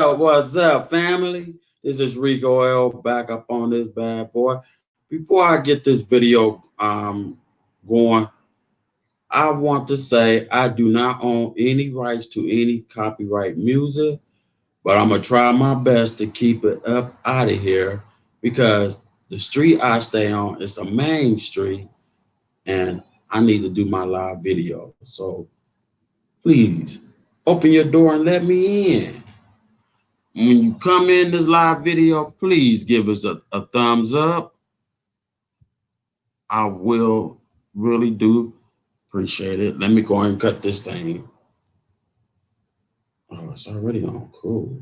What's up, family? This is Rico L back up on this bad boy. Before I get this video going, I want to say I do not own any rights to any copyright music, but I'm gonna try my best to keep it up out of here because the street I stay on is a main street and I need to do my live video. So please open your door and let me in. When you come in this live video, please give us a thumbs up. I will really do appreciate it. Let me go and cut this thing. Oh, it's already on. Cool.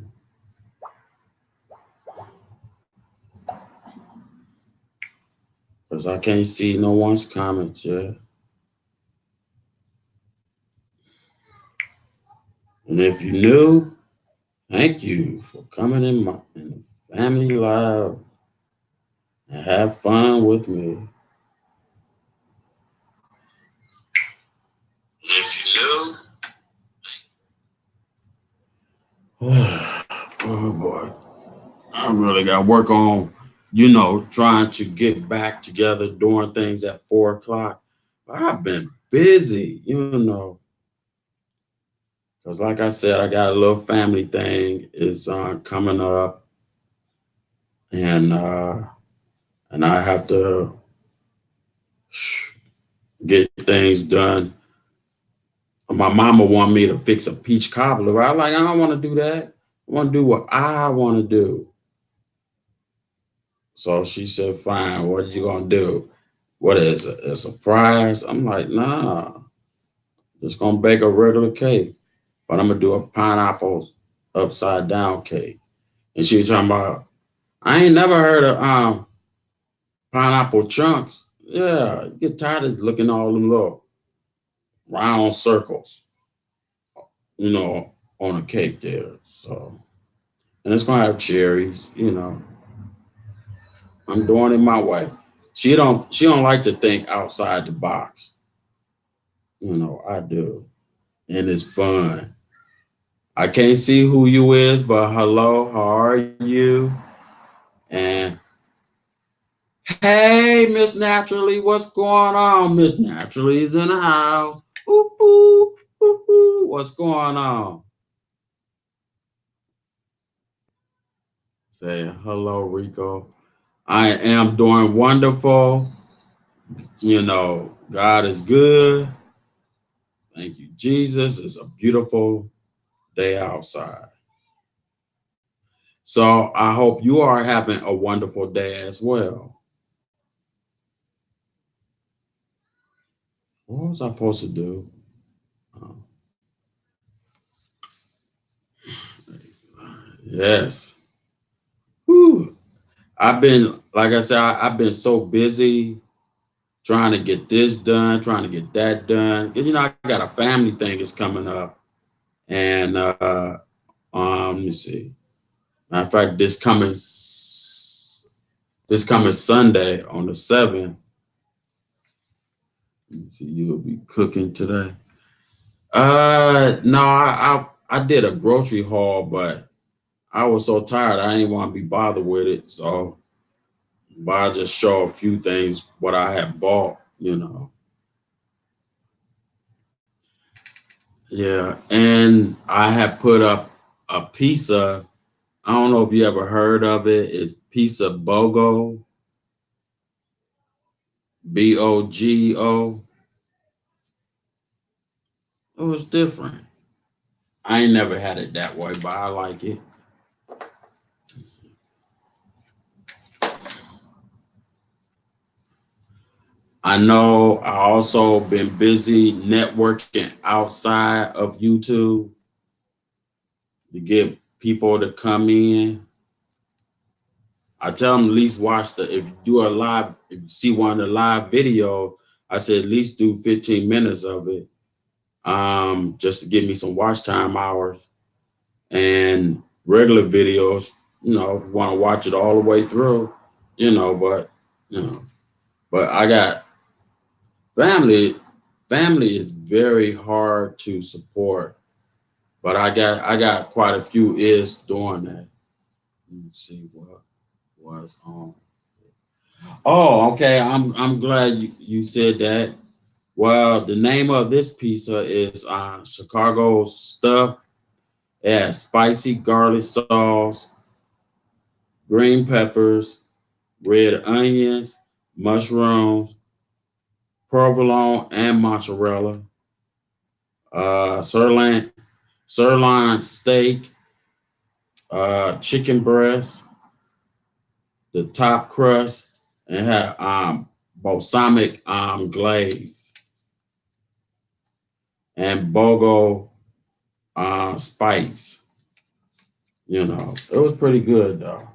Because I can't see no one's comments yet. And if you new, thank you for coming in the family live and have fun with me. If you new, oh boy, I really got to work on, trying to get back together, doing things at 4 o'clock. But I've been busy, because like I said, I got a little family thing is coming up, and I have to get things done. My mama want me to fix a peach cobbler. I don't want to do that. I want to do what I want to do. So she said, fine, what are you going to do? What is it? A surprise? I'm like, nah, just going to bake a regular cake, but I'm going to do a pineapple upside down cake. And she was talking about, I ain't never heard of pineapple chunks. Yeah, you get tired of looking all them little round circles, on a cake there. So, and it's going to have cherries, I'm doing it my way. She don't like to think outside the box. I do. And it's fun. I can't see who you is, but hello, how are you? And hey, Miss Naturally, what's going on? Miss Naturally is in the house. Ooh, ooh, ooh, ooh. What's going on? Say hello, Rico. I am doing wonderful. God is good. Thank you, Jesus. It's a beautiful day outside. So I hope you are having a wonderful day as well. What was I supposed to do? Yes. Whew. Like I said, I've been so busy trying to get this done, trying to get that done. Because, I got a family thing that's coming up. And let me see. Matter of fact, this coming Sunday on the 7th. Let me see, you'll be cooking today. No, I did a grocery haul, but I was so tired I didn't want to be bothered with it. So but I just show a few things what I had bought. Yeah. And I had put up a pizza. I don't know if you ever heard of it. It's Pizza BOGO. BOGO. It was different. I ain't never had it that way, but I like it. I know I also been busy networking outside of YouTube to get people to come in. I tell them at least watch if you do a live, if you see one of the live video, I said at least do 15 minutes of it, just to give me some watch time hours. And regular videos, if you want to watch it all the way through, but I got family. Family is very hard to support, But I got quite a few is doing that. Let me see what was on. Oh, okay. I'm glad you said that. Well, the name of this pizza is Chicago stuff. It has spicy garlic sauce, green peppers, red onions, mushrooms, provolone, and mozzarella. Sirloin steak, chicken breast, the top crust, and have balsamic glaze and bogo spice. You know, it was pretty good though.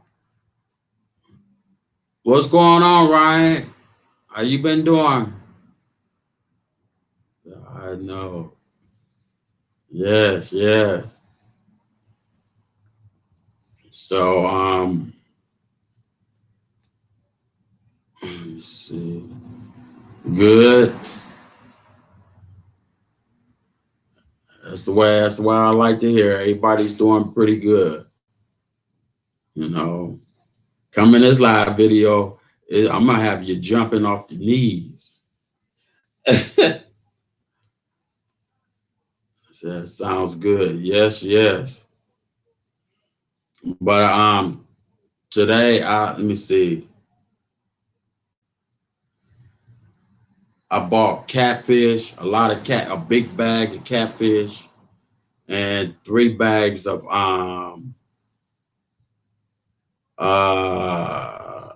What's going on, Ryan? How you been doing? I know. Yes, yes. So let me see. Good. That's the way I like to hear. Everybody's doing pretty good. You know. Come in this live video, I'm gonna have you jumping off the knees. That sounds good. Yes, yes. But today let me see. I bought catfish, a big bag of catfish, and 3 bags of uh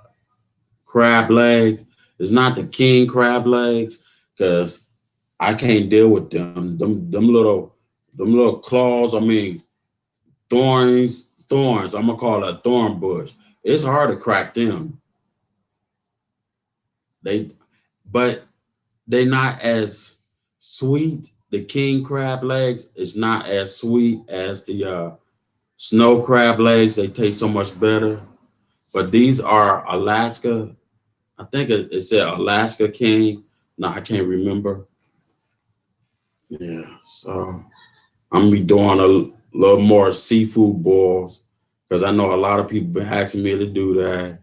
crab legs. It's not the king crab legs, because I can't deal with them. Them little claws, I mean thorns. I'm gonna call it a thorn bush. It's hard to crack them. They but they're not as sweet. The king crab legs is not as sweet as the snow crab legs. They taste so much better. But these are Alaska. I think it said Alaska King. No, I can't remember. Yeah, so I'm gonna be doing a little more seafood boils because I know a lot of people been asking me to do that.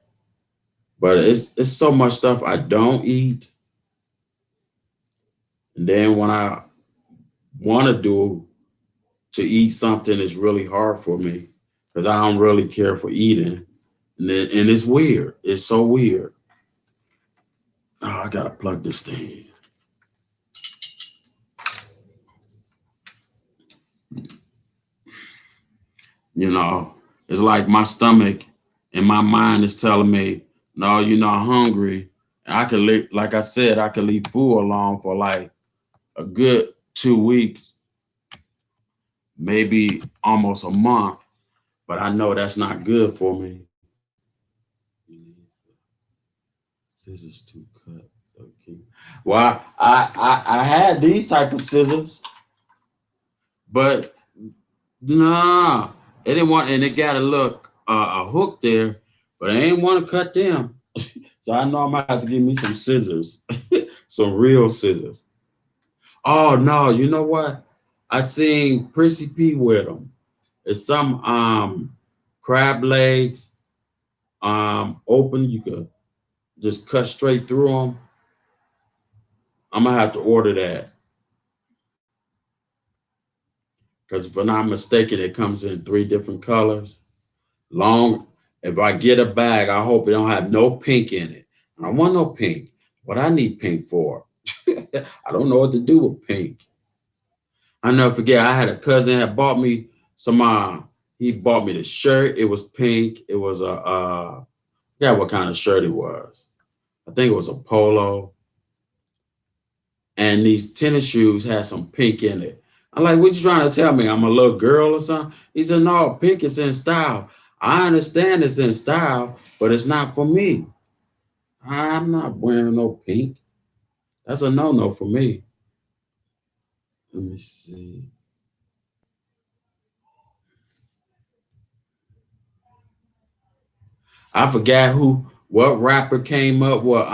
But it's so much stuff I don't eat. And then when I want to eat something, it's really hard for me because I don't really care for eating. And it's weird. It's so weird. Oh, I gotta plug this thing in. You know, it's like my stomach and my mind is telling me, no, you're not hungry. I could like I said, I could leave food alone for like a good 2 weeks, maybe almost a month, but I know that's not good for me. Scissors to cut. Okay. Well, I had these type of scissors, but nah, it didn't want, and it got a hook there, but I ain't want to cut them. So I know I'm gonna have to give me some scissors, some real scissors. Oh no, you know what? I seen Prissy P with them. It's some crab legs open. You could just cut straight through them. I'm gonna have to order that because if I'm not mistaken, it comes in 3 different colors. Long. If I get a bag, I hope it don't have no pink in it. I don't want no pink. What I need pink for? I don't know what to do with pink. I never forget. I had a cousin that bought me some. He bought me the shirt. It was pink. It was a. Yeah, what kind of shirt it was? I think it was a polo. And these tennis shoes had some pink in it. I'm like, what you trying to tell me? I'm a little girl or something? He said, no, pink is in style. I understand it's in style, but it's not for me. I'm not wearing no pink. That's a no-no for me. Let me see. I forgot what rapper came up with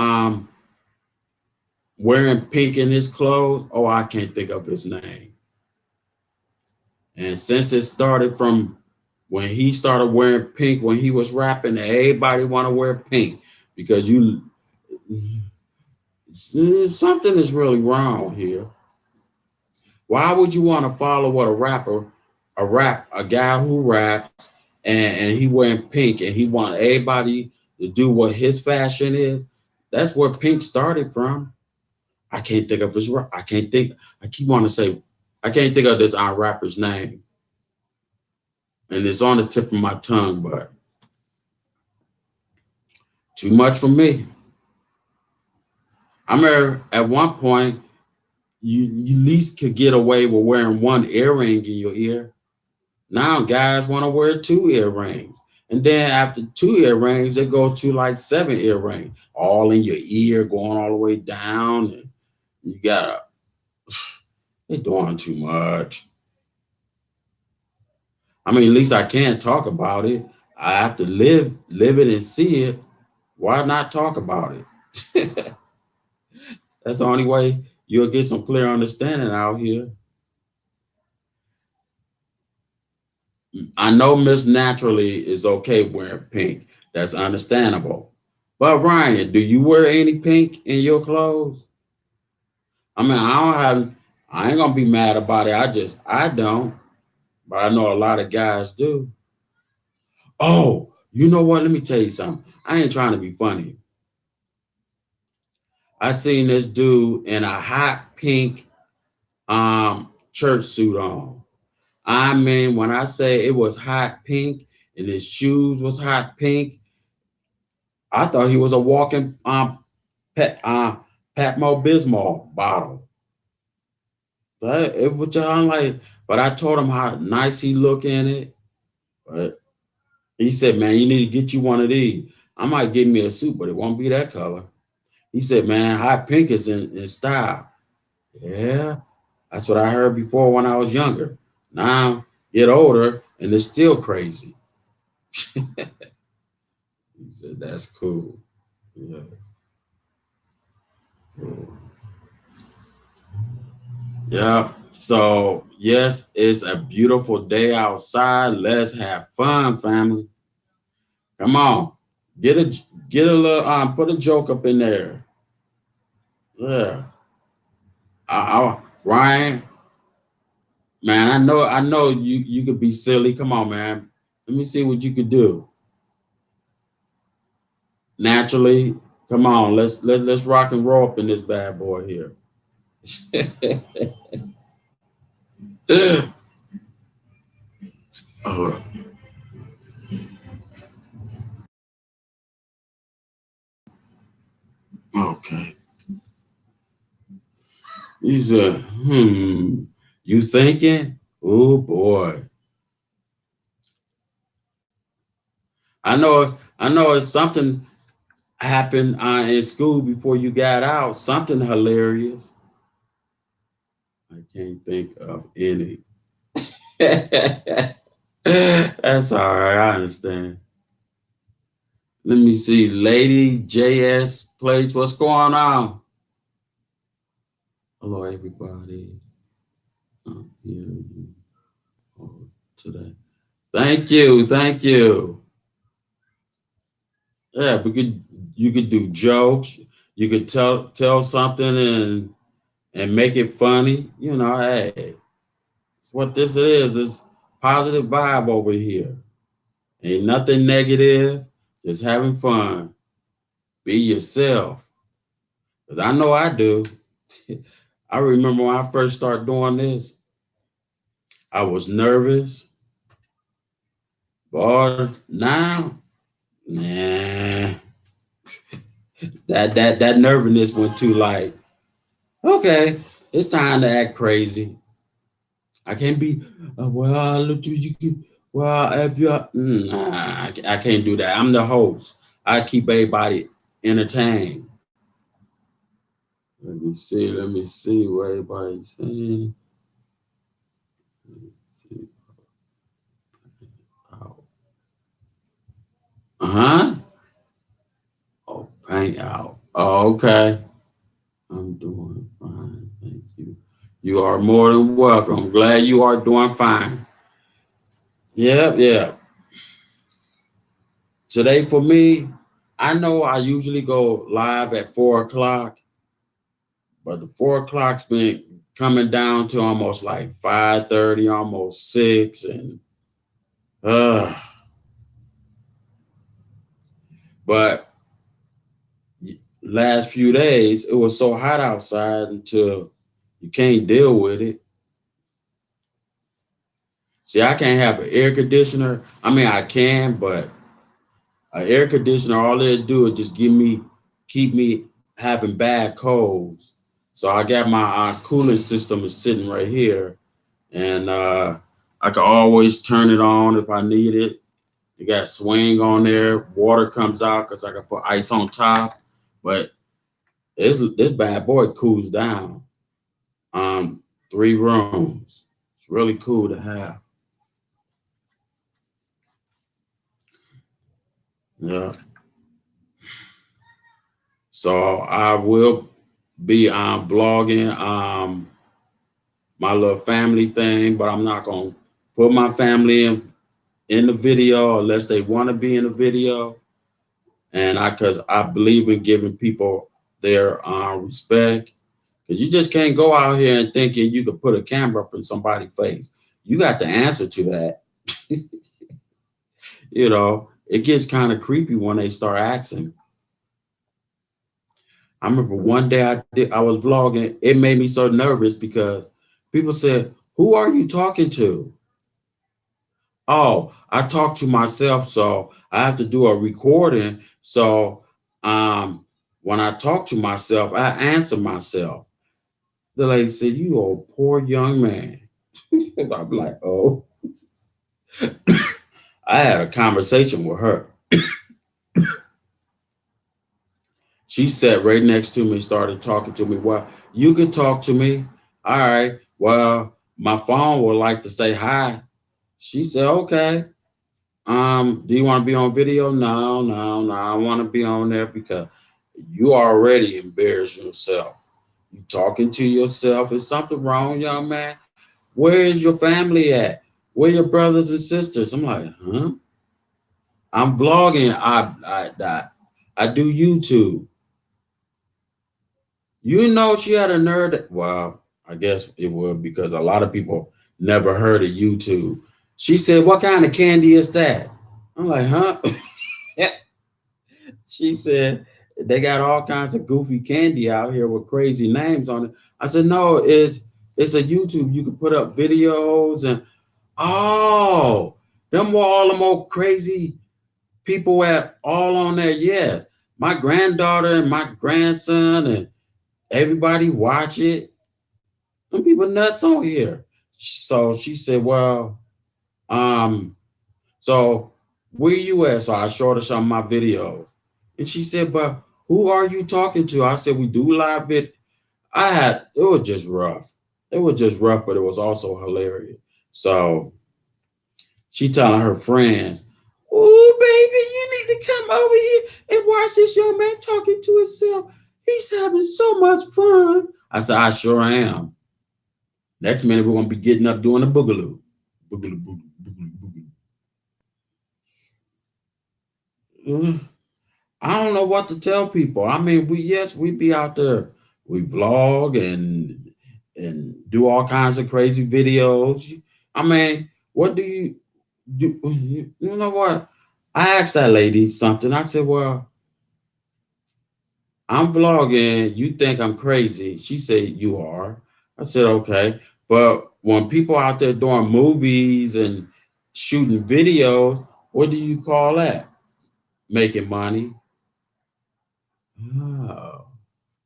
wearing pink in his clothes. Oh, I can't think of his name. And since it started from when he started wearing pink, when he was rapping, everybody want to wear pink because something is really wrong here. Why would you want to follow what a guy who raps and he wearing pink and he want everybody to do what his fashion is? That's where pink started from. I can't think of his. I can't think. I keep wanting to say. I can't think of this rapper's name, and it's on the tip of my tongue, but too much for me. I remember at one point you at least could get away with wearing one earring in your ear. Now guys want to wear two earrings. And then after two earrings, they go to like 7 earrings, all in your ear, going all the way down. And you gotta, they're doing too much. I mean, at least I can talk about it. I have to live it and see it. Why not talk about it? That's the only way you'll get some clear understanding out here. I know Miss Naturally is okay wearing pink. That's understandable. But Ryan, do you wear any pink in your clothes? I mean, I ain't gonna be mad about it. I don't. But I know a lot of guys do. Oh, you know what? Let me tell you something. I ain't trying to be funny. I seen this dude in a hot pink church suit on. I mean, when I say it was hot pink and his shoes was hot pink, I thought he was a walking Pet Patmo Bismol bottle. But it was just like, but I told him how nice he look in it. But he said, "Man, you need to get you one of these. I might give me a suit, but it won't be that color." He said, "Man, hot pink is in style." Yeah, that's what I heard before when I was younger. Now get older and it's still crazy. He said, "That's cool." Yeah. Cool. Yeah. So yes, it's a beautiful day outside. Let's have fun, family. Come on. Get a get a little put a joke up in there. Yeah. Ryan, man, I know you could be silly. Come on, man. Let me see what you could do. Naturally, come on, let's rock and roll up in this bad boy here. Oh, okay. He said, you thinking? Oh boy. I know it's something happened in school before you got out, something hilarious. I can't think of any. That's all right. I understand. Let me see. Lady JS plays. What's going on? Hello, everybody. Here today. Thank you. Thank you. Yeah, you could do jokes. You could tell something and make it funny. You know, hey, it's what this is. It's positive vibe over here. Ain't nothing negative. Just having fun. Be yourself. 'Cause I know I do. I remember when I first started doing this, I was nervous. But now, nah, that nervousness went too like, okay, it's time to act crazy. I can't be, well, look, you can, well, if you, nah, I can't do that. I'm the host. I keep everybody entertained. Let me see what everybody's saying. Uh-huh. Oh, paint out. Oh, okay. I'm doing fine. Thank you. You are more than welcome. I'm glad you are doing fine. Yeah. Today for me, I know I usually go live at 4 o'clock, but the 4 o'clock's been coming down to almost like 5:30, almost 6, and uh but last few days it was so hot outside until you can't deal with it. See, I can't have an air conditioner. I mean, I can, but an air conditioner, all it do is just keep me having bad colds. So I got my cooling system is sitting right here, and I can always turn it on if I need it. You got swing on there. Water comes out because I can put ice on top. But this bad boy cools down. 3 rooms. It's really cool to have. Yeah. So I will be vlogging my little family thing, but I'm not gonna put my family in the video unless they want to be in the video. And because I believe in giving people their respect, because you just can't go out here and thinking you could put a camera up in somebody's face. You got the answer to that. It gets kind of creepy when they start asking. I remember one day I was vlogging. It made me so nervous because people said, "Who are you talking to?" Oh, I talk to myself, so I have to do a recording. So when I talk to myself, I answer myself. The lady said, "You old poor young man." I'm like, "Oh." I had a conversation with her. She sat right next to me, started talking to me. Well, you could talk to me. All right. Well, my phone would like to say hi. She said, okay. Do you want to be on video? No. I want to be on there because you already embarrass yourself. You talking to yourself. Is something wrong, young man? Where is your family at? Where your brothers and sisters? I'm like, huh? I'm vlogging. I do YouTube. She had a nerd. Well, I guess it would because a lot of people never heard of YouTube. She said, "What kind of candy is that?" I'm like, "Huh?" She said, "They got all kinds of goofy candy out here with crazy names on it." I said, "No, it's a YouTube. You can put up videos and oh, them were all the more crazy people at all on there. Yes, my granddaughter and my grandson and everybody watch it. Some people nuts on here." So she said, "Well, um, so where you at?" So I showed her some of my videos. And she said, "But who are you talking to?" I said, "We do live vid." It was just rough. It was just rough, but it was also hilarious. So she telling her friends, "Oh, baby, you need to come over here and watch this young man talking to himself. He's having so much fun." I said, "I sure am." Next minute, we're gonna be getting up doing a boogaloo. Boogaloo, boogaloo, boogaloo, boogaloo. I don't know what to tell people. I mean, we be out there, we vlog and do all kinds of crazy videos. I mean, what do you do? You know what? I asked that lady something. I said, "Well, I'm vlogging. You think I'm crazy?" She said, "You are." I said, "Okay." But when people out there doing movies and shooting videos, what do you call that? Making money. Oh,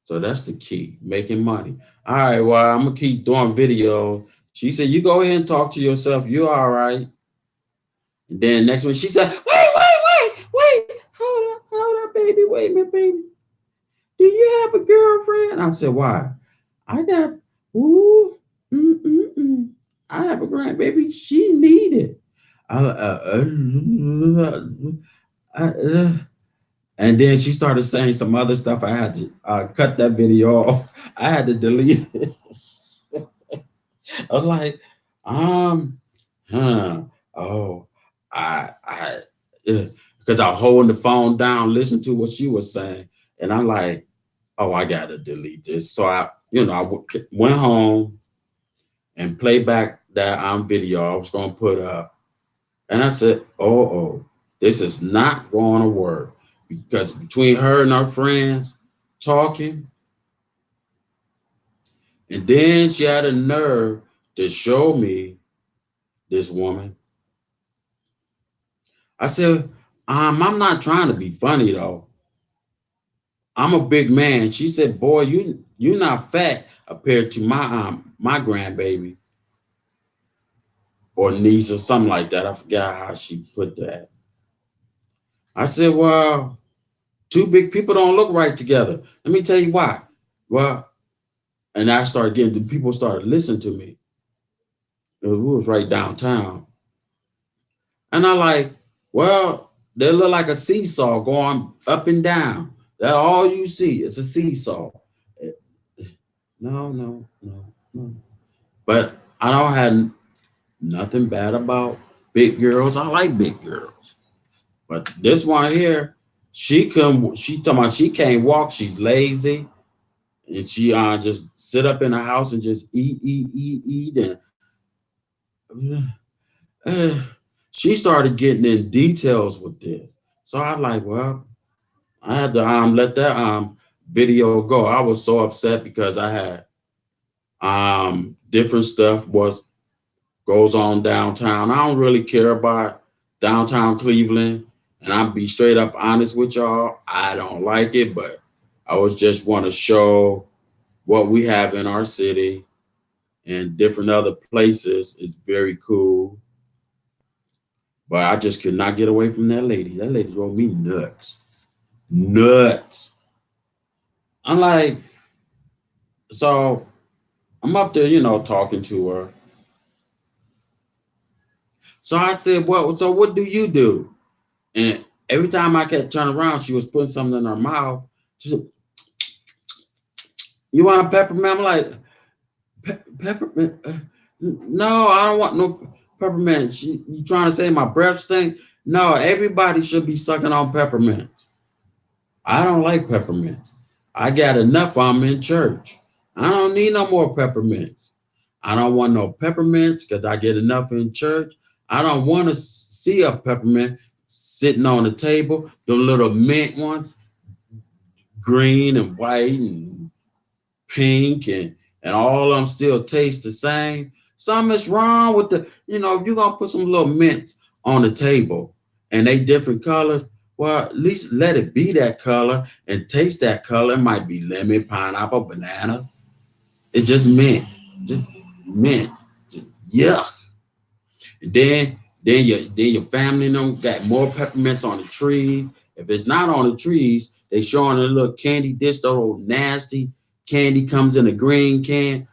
so that's the key, making money. All right, well, I'm gonna keep doing video. She said, "You go ahead and talk to yourself. You all right." And then next one, she said, "Wait. Hold up, baby. Wait a minute, baby. Do you have a girlfriend?" I said, "Why?" I got, ooh, I have a grandbaby. She needed. And then she started saying some other stuff. I had to cut that video off. I had to delete it. I was like, um, huh. Oh, because I was holding the phone down, listening to what she was saying, and I'm like, oh, I gotta delete this. So I went home and played back that video I was gonna put up, and I said, oh, this is not going to work because between her and her friends talking, and then she had a nerve to show me this woman. I said, I'm not trying to be funny though. I'm a big man. She said, boy, you're not fat compared to my grandbaby or niece or something like that. I forgot how she put that. I said, well, two big people don't look right together. Let me tell you why. Well, and I started getting the people started listening to me. We was right downtown. And I like, well, they look like a seesaw going up and down. That's all you see. It's a seesaw. No, no, no, no. But I don't have nothing bad about big girls. I like big girls. But this one here, she talking about she can't walk, she's lazy, and she just sit up in the house and just eat. And she started getting in details with this. So I like, well, I had to let that video go. I was so upset because I had different stuff goes on downtown. I don't really care about downtown Cleveland, and I'll be straight up honest with y'all. I don't like it, but I was just want to show what we have in our city and different other places is very cool. But I just could not get away from that lady. That lady drove me nuts. Nuts. I'm like, so I'm up there, talking to her. So I said, well, so what do you do? And every time I kept turning around, she was putting something in her mouth. She said, you want a peppermint? I'm like, peppermint? No, I don't want no peppermint. You trying to say my breath stink? No, everybody should be sucking on peppermints. I don't like peppermints. I got enough of them in church. I don't need no more peppermints. I don't want no peppermints because I get enough in church. I don't want to see a peppermint sitting on the table, the little mint ones, green and white and pink, and all of them still taste the same. Something's wrong with if you're gonna put some little mint on the table and they different colors, well, at least let it be that color and taste that color. It might be lemon, pineapple, banana. It's just mint. Just mint. Just, yuck. And then your family them got more peppermints on the trees. If it's not on the trees, they showing a little candy dish, the old nasty candy comes in a green can.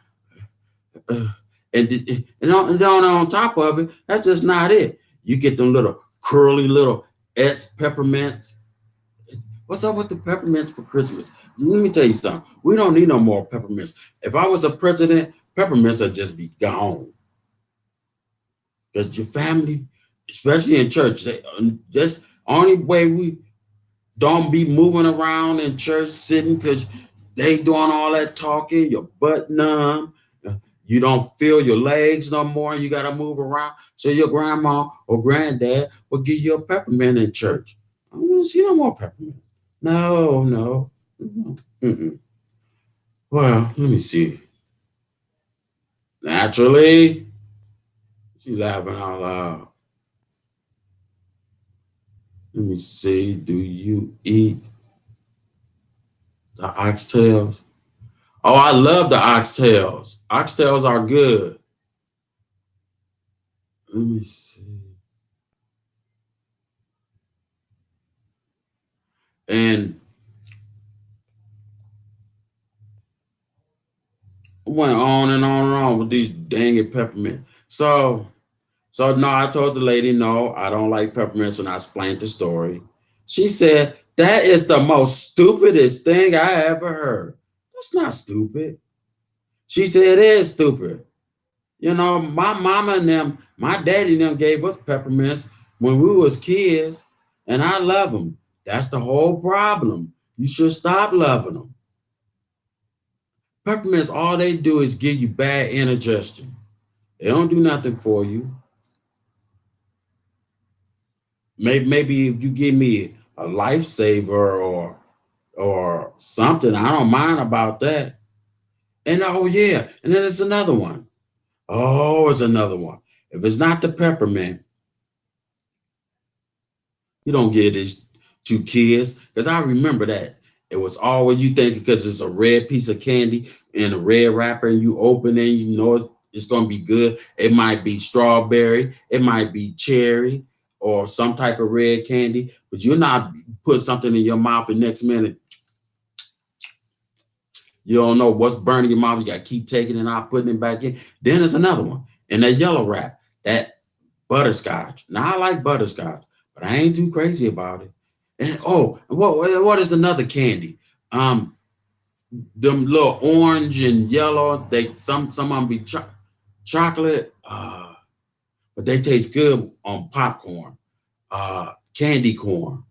And on top of it, that's just not it. You get them little curly little peppermints. What's up with the peppermints for Christmas? Let me tell you something. We don't need no more peppermints. If I was a president, peppermints would just be gone. Because your family, especially in church, that's only way we don't be moving around in church sitting because they doing all that talking, your butt numb. You don't feel your legs no more. You got to move around. So your grandma or granddad will give you a peppermint in church. I don't want to see no more peppermint. No, no. Mm-mm. Well, let me see. Naturally, she's laughing out loud. Let me see. Do you eat the oxtails? Oh, I love the oxtails. Oxtails are good. Let me see. And went on and on and on with these dang it peppermint. So no, I told the lady, no, I don't like peppermints, and I explained the story. She said, that is the most stupidest thing I ever heard. That's not stupid. She said, it is stupid. You know, my mama and them, my daddy and them gave us peppermints when we was kids, and I love them. That's the whole problem. You should stop loving them. Peppermints, all they do is give you bad indigestion. They don't do nothing for you. Maybe if you give me a lifesaver or something, I don't mind about that. And oh yeah, and then it's another one. Oh, it's another one. If it's not the peppermint, you don't give this to kids. Because I remember that. It was always you think because it's a red piece of candy in a red wrapper and you open it, you know it's going to be good. It might be strawberry, it might be cherry or some type of red candy, but you're not put something in your mouth and next minute you don't know what's burning your mouth. You got to keep taking it out, putting it back in. Then there's another one in that yellow wrap, that butterscotch. Now I like butterscotch, but I ain't too crazy about it. And oh, what is another candy? Them little orange and yellow. They some of them be chocolate, but they taste good on popcorn, candy corn.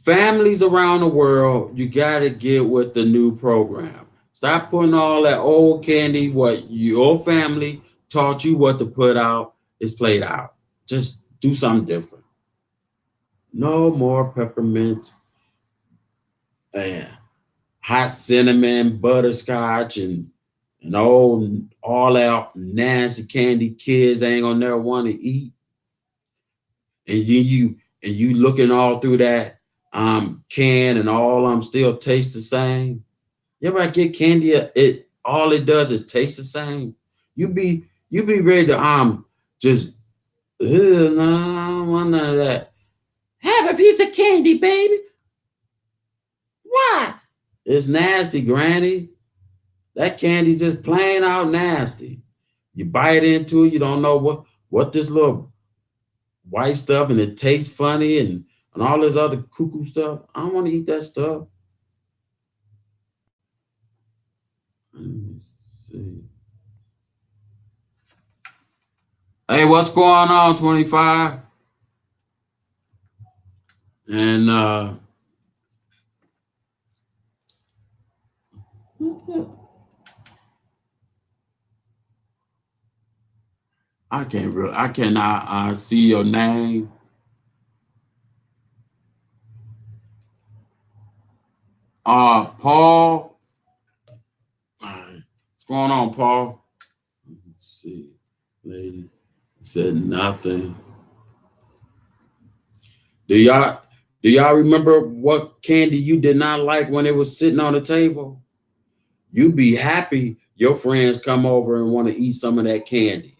Families around the world, you got to get with the new program. Stop putting all that old candy. What your family taught you what to put out is played out. Just do something different. No more peppermints and hot cinnamon, butterscotch, and all that nasty candy kids ain't gonna never want to eat. And you looking all through that can and all of them still taste the same. You ever get candy? It all it does is taste the same. You be ready to just no, I don't want none of that. Have a piece of candy, baby. Why? It's nasty, Granny. That candy's just plain out nasty. You bite into it, you don't know what this little white stuff, and it tastes funny and all this other cuckoo stuff. I don't want to eat that stuff. Let me see. Hey, what's going on, 25? And I cannot see your name. Paul. What's going on, Paul? Let's see. Lady said nothing. Do y'all do y'all remember what candy you did not like when it was sitting on the table? You be happy your friends come over and want to eat some of that candy.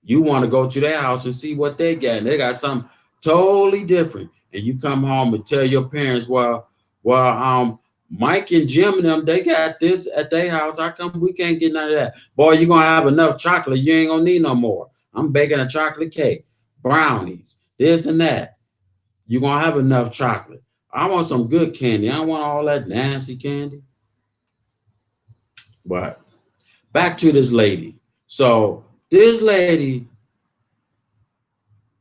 You want to go to their house and see what they got. And they got something totally different. And you come home and tell your parents, Mike and Jim and them, they got this at their house. How come we can't get none of that? Boy, you're gonna have enough chocolate. You ain't gonna need no more. I'm baking a chocolate cake, brownies, this and that. You're gonna have enough chocolate. I want some good candy. I don't want all that nasty candy. But back to this lady. So this lady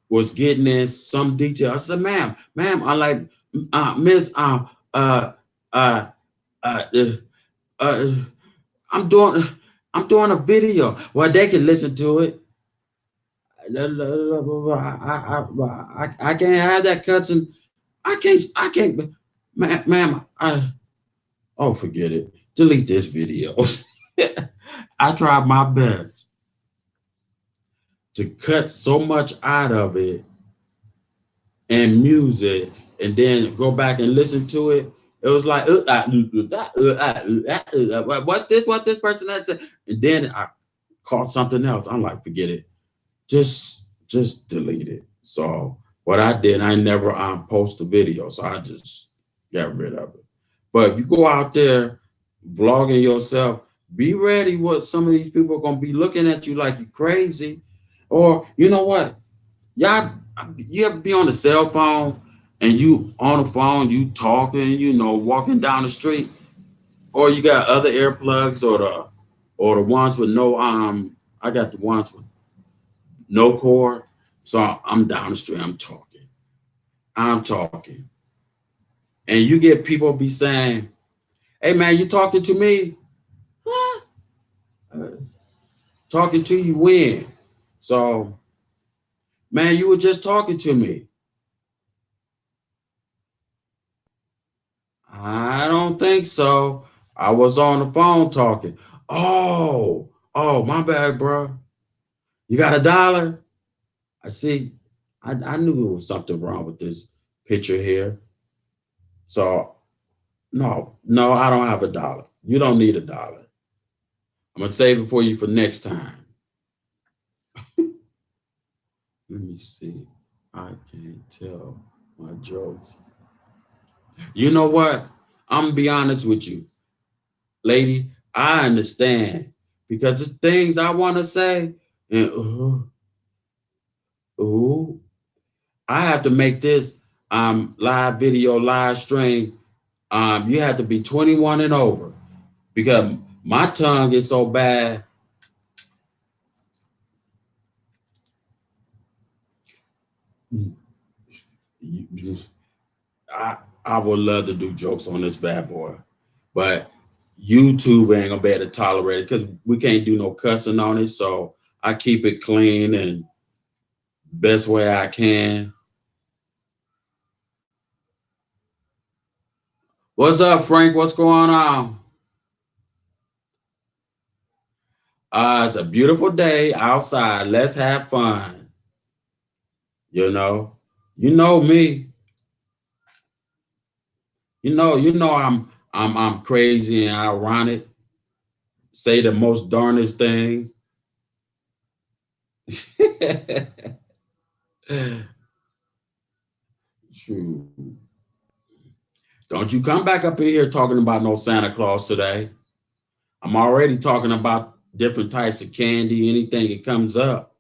was getting in some detail. I said, ma'am, I like Miss uh uh uh, uh I'm doing I'm doing a video. Well, they can listen to it. I can't have that cussing. I can't, ma'am. Oh, forget it. Delete this video. I tried my best to cut so much out of it and music and then go back and listen to it. It was like what this person had said, and then I caught something else. I'm like, forget it, just delete it. So what I did, I never post the video, so I just got rid of it. But if you go out there vlogging yourself, be ready. What some of these people are gonna be looking at you like you crazy, or you know what? Y'all, you ever be on the cell phone and you on the phone, you talking, walking down the street, Or you got other earplugs or the ones with no I got the ones with no cord. So I'm down the street, I'm talking. And you get people be saying, "Hey man, you talking to me?" Huh? Talking to you when? So, man, you were just talking to me. I don't think so. I was on the phone talking. Oh, my bad, bro. You got $1? I see. I knew there was something wrong with this picture here. So, no, I don't have $1. You don't need $1. I'm gonna save it for you for next time. Let me see. I can't tell my jokes. You know what? I'm gonna be honest with you, lady. I understand because there's things I want to say, and ooh, I have to make this live video, live stream. You have to be 21 and over because my tongue is so bad. I I would love to do jokes on this bad boy, but YouTube ain't gonna be able to tolerate it because we can't do no cussing on it. So I keep it clean and best way I can. What's up, Frank? What's going on? It's a beautiful day outside. Let's have fun. You know, you know me. You know I'm crazy and ironic. Say the most darnest things. True. Don't you come back up in here talking about no Santa Claus today. I'm already talking about different types of candy, anything that comes up.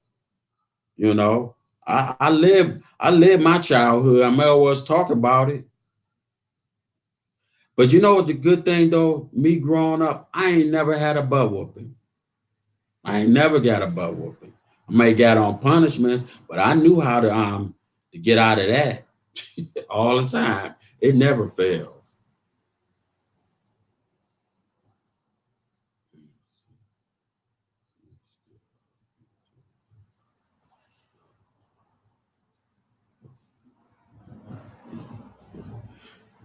You know, I live my childhood. I may always talk about it. But you know what the good thing though, me growing up, I ain't never had a butt whooping. I ain't never got a butt whooping. I may got on punishments, but I knew how to get out of that all the time. It never failed.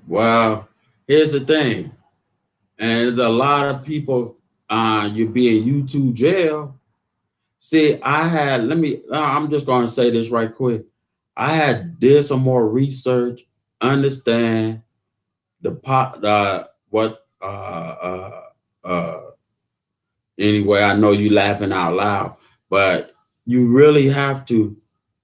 Well, here's the thing, and there's a lot of people you be in YouTube jail. See, I'm just going to say this right quick. I had did some more research, understand the pot, what, uh, anyway, I know you laughing out loud, but you really have to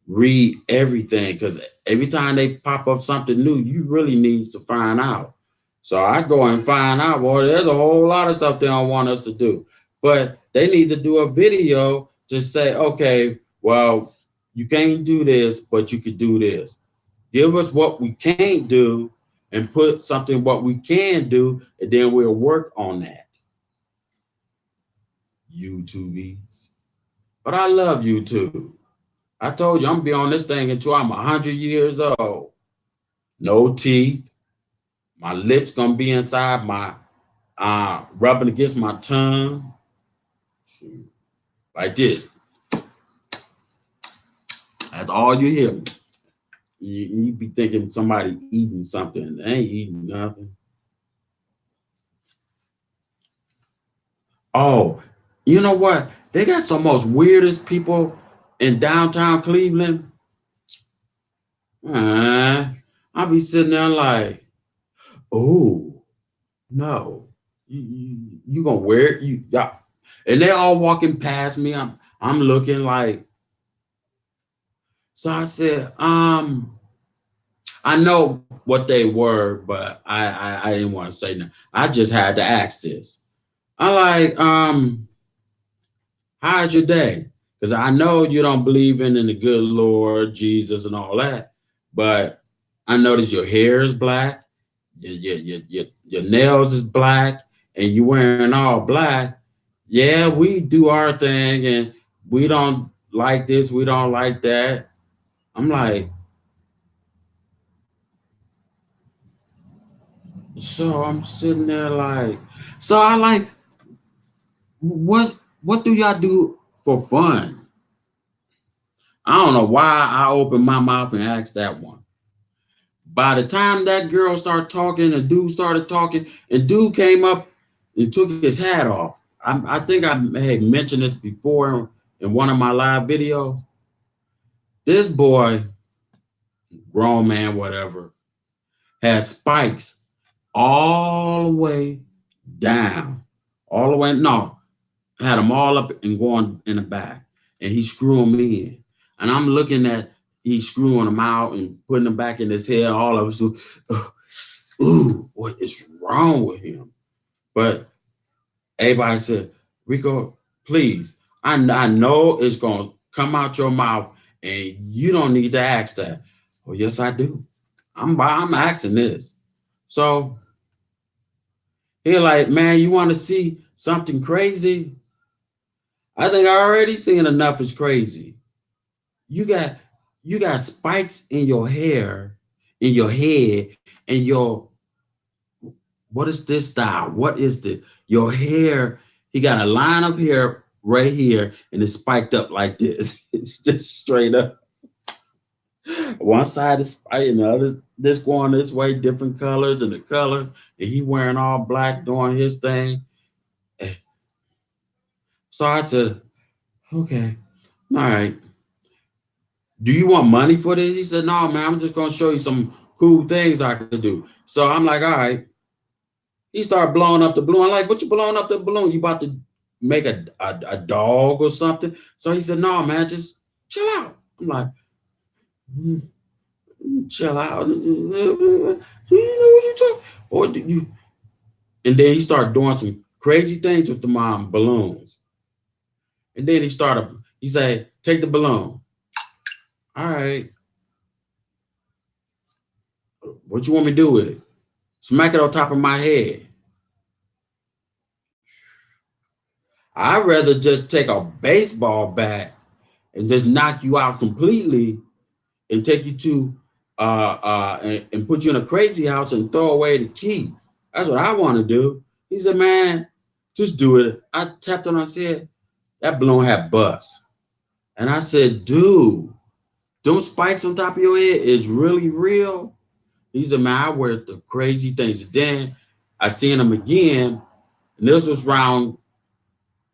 read everything because every time they pop up something new, you really need to find out. So I go and find out, boy, there's a whole lot of stuff they don't want us to do. But they need to do a video to say, okay, well, you can't do this, but you could do this. Give us what we can't do and put something what we can do, and then we'll work on that. YouTubies. But I love YouTube. I told you I'm gonna be on this thing until I'm 100 years old. No teeth. My lips gonna be inside my rubbing against my tongue. Shoot. Like this. That's all you hear. You be thinking somebody eating something. They ain't eating nothing. Oh, you know what? They got some most weirdest people in downtown Cleveland. I'll be sitting there like, oh no, you gonna wear it? You yeah. And they all walking past me. I'm looking like, so I said, I know what they were, but I didn't want to say no. I just had to ask this. I like, how's your day? Because I know you don't believe in the good Lord Jesus and all that, but I notice your hair is black, your nails is black, and you wearing all black, yeah, we do our thing and we don't like this, we don't like that. I'm like, so I'm sitting there like, so I like, what do y'all do for fun? I don't know why I opened my mouth and asked that one. By the time that girl started talking, the dude started talking, and dude came up and took his hat off. I think I had mentioned this before in one of my live videos. This boy, grown man, whatever, has spikes all the way down, all the way. No, had them all up and going in the back, and he's screwing me in. And I'm looking at he's screwing them out and putting them back in his head. All of us, ooh, what is wrong with him? But everybody said, Rico, please, I know it's gonna come out your mouth, and you don't need to ask that. Oh, yes, I do. I'm asking this. So he like, man, you want to see something crazy? I think I already seen enough is crazy. You got you got spikes in your hair, in your head, and your what is this style? What is the your hair? He got a line of hair right here, and it's spiked up like this. It's just straight up. One side is spiked, and the other this going this way, different colors and the color. And he wearing all black doing his thing. So I said, okay, all right. Do you want money for this? He said, no, man, I'm just gonna show you some cool things I can do. So I'm like, all right. He started blowing up the balloon. I'm like, what you blowing up the balloon? You about to make a dog or something? So he said, no, man, just chill out. I'm like, "Mm, chill out. You know what you talk? Or do you? And then he started doing some crazy things with the mom balloons. And then he said, take the balloon. All right. What you want me to do with it? Smack it on top of my head. I'd rather just take a baseball bat and just knock you out completely and take you to and put you in a crazy house and throw away the key. That's what I want to do. He said, man, just do it. I tapped on his head. That balloon had bust. And I said, dude, those spikes on top of your head is really real. He said, man, I wear the crazy things. Then I seen him again, and this was around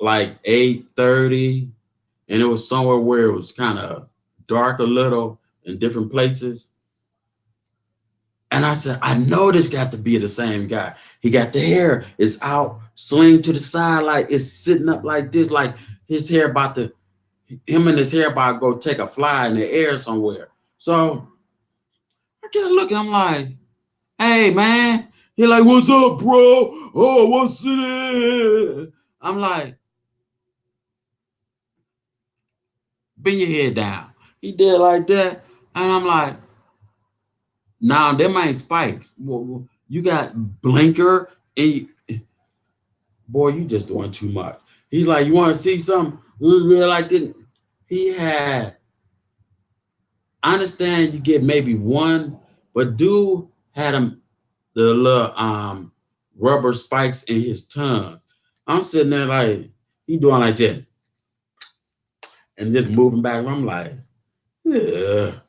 like 8:30, and it was somewhere where it was kind of dark a little in different places. And I said, I know this got to be the same guy. He got the hair, it's out, sling to the side, like it's sitting up like this, like his hair about to, him and his hair about to go take a fly in the air somewhere. So I get a look, I'm like, hey man. He like, what's up, bro? Oh, what's it? I'm like, bend your head down. He did like that. And I'm like, nah, them ain't spikes. You got blinker and boy, you just doing too much. He's like, you want to see something? Like that. He had, I understand you get maybe one, but dude had him the little rubber spikes in his tongue. I'm sitting there like he doing like that and just moving back. I'm like, ugh.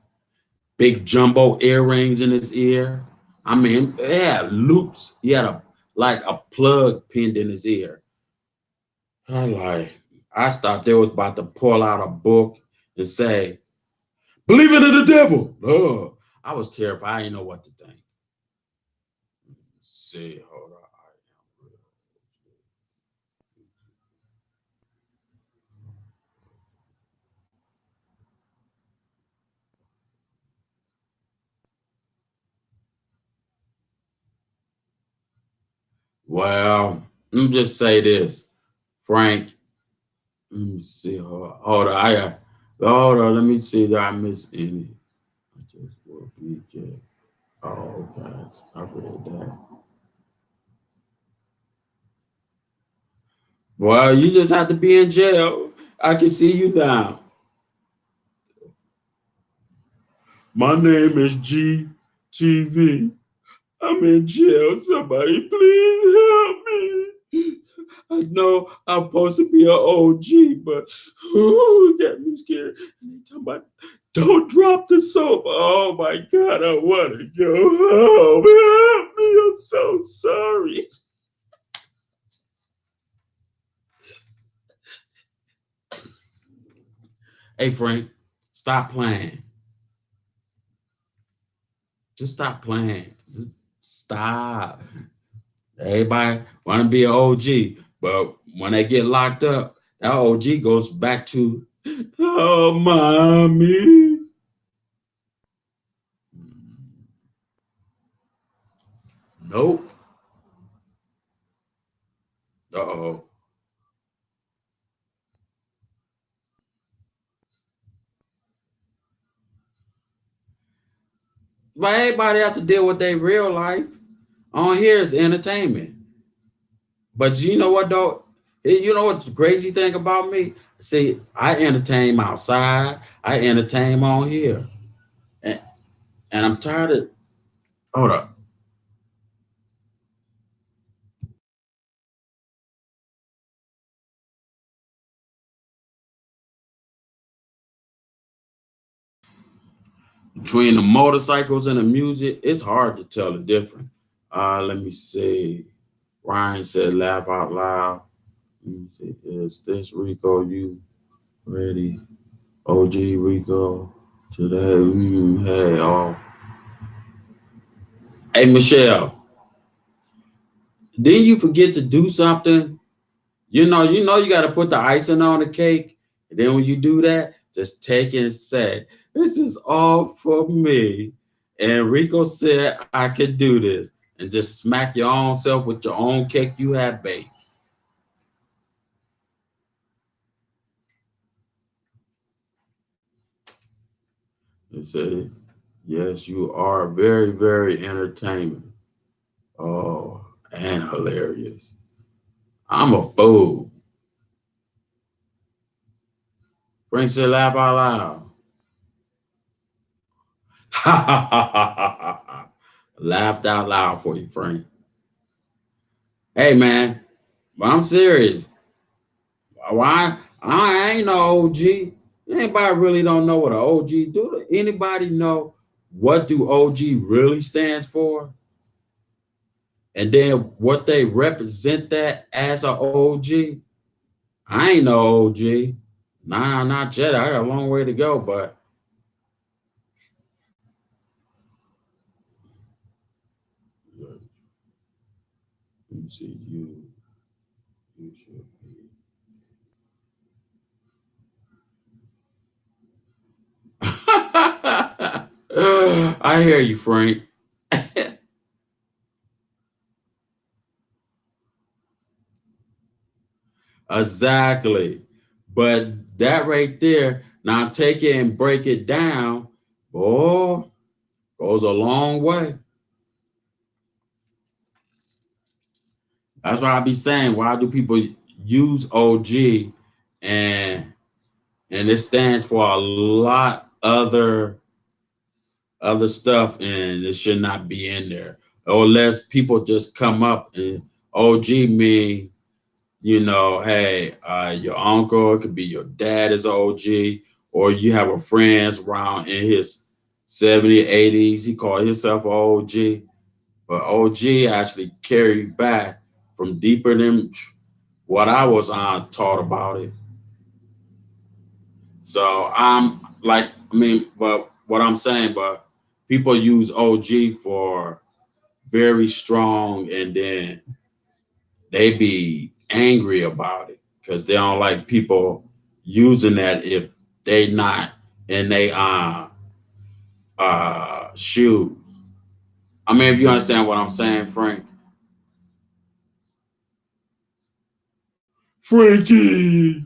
Big jumbo earrings in his ear. I mean, it had loops. He had like a plug pinned in his ear. I thought they was about to pull out a book and say, believe it in the devil. Oh, I was terrified. I didn't know what to think. Let's see, hold on. Well, let me just say this, Frank. Let me see. Hold on. Hold on. Let me see that I missed any. I just will BJ. Oh, guys, I read that. Well, you just have to be in jail. I can see you now. My name is GTV. I'm in jail. Somebody please help me. I know I'm supposed to be an OG, but it got me scared. And they talking about, don't drop the soap. Oh my God, I want to go home. Help me. I'm so sorry. Hey, Frank, stop playing. Just stop playing. Just stop. Everybody want to be an OG, but when they get locked up, that OG goes back to, oh, mommy. Nope. Uh-oh. But everybody have to deal with their real life. On here is entertainment. But you know what though? You know what's the crazy thing about me? See, I entertain outside. I entertain on here. And, and I'm tired of, hold up. Between the motorcycles and the music, it's hard to tell the difference. Let me see. Ryan said, laugh out loud. Let me see. Is this Rico? You ready? OG Rico today. Hey, oh. Hey, Michelle, didn't you forget to do something? You got to put the icing on the cake. And then when you do that, just take it and say, this is all for me. And Rico said I could do this. And just smack your own self with your own cake you have baked. And say, yes, you are very, very entertaining. Oh, and hilarious. I'm a fool. Frank said, laugh out loud. Laughed out loud for you, Frank. Hey, man, but I'm serious. Why? I ain't no OG. Anybody really don't know what an OG do? Anybody know what do OG really stands for? And then what they represent that as an OG? I ain't no OG. Nah, not yet. I got a long way to go, but let me see you. You should be. I hear you, Frank. Exactly. But that right there, now take it and break it down, boy, goes a long way. That's why I be saying, why do people use OG and it stands for a lot other stuff and it should not be in there. Or less people just come up and OG mean, hey, your uncle, it could be your dad is OG, or you have a friend around in his 70s, 80s, he called himself OG. But OG actually carried back from deeper than what I was taught about it. So I'm like, but what I'm saying, but people use OG for very strong and then they be angry about it because they don't like people using that if they not in they shoes. I mean, if you understand what I'm saying, Frank. Frankie.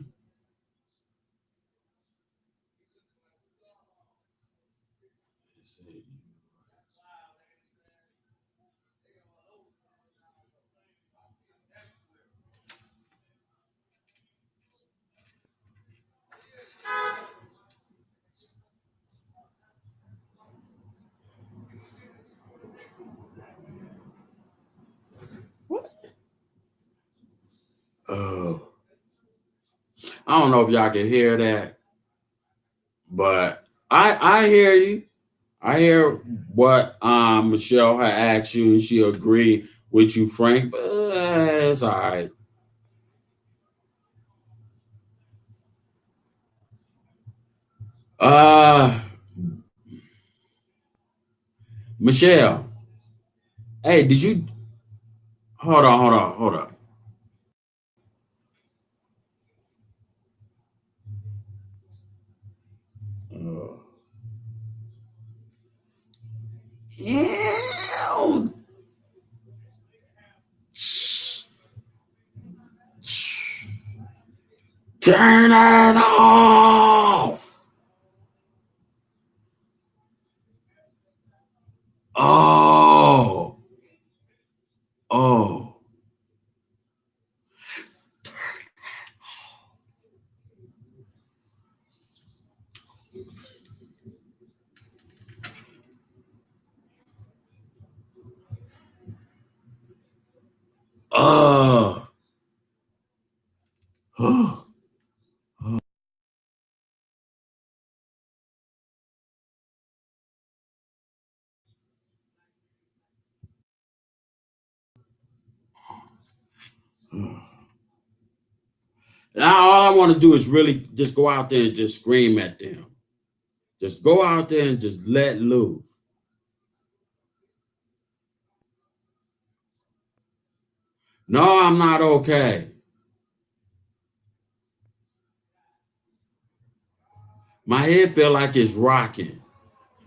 I don't know if y'all can hear that, but I hear you. I hear what Michelle had asked you, and she agreed with you, Frank. But it's all right. Uh, Michelle, hey, did you hold on. Uh, yeah. Turn it off. Oh, oh, oh. Now all I want to do is really just go out there and just scream at them. Just go out there and just let loose. No, I'm not okay. My head feel like it's rocking.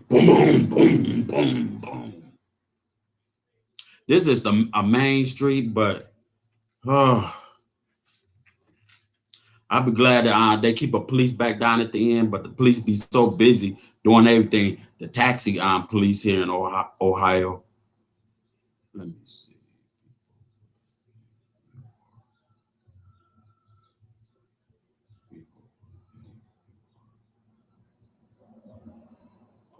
Boom, boom, boom, boom, boom. This is a main street, but oh, I'll be glad that they keep a police back down at the end, but the police be so busy doing everything. The taxi police here in Ohio. Let me see.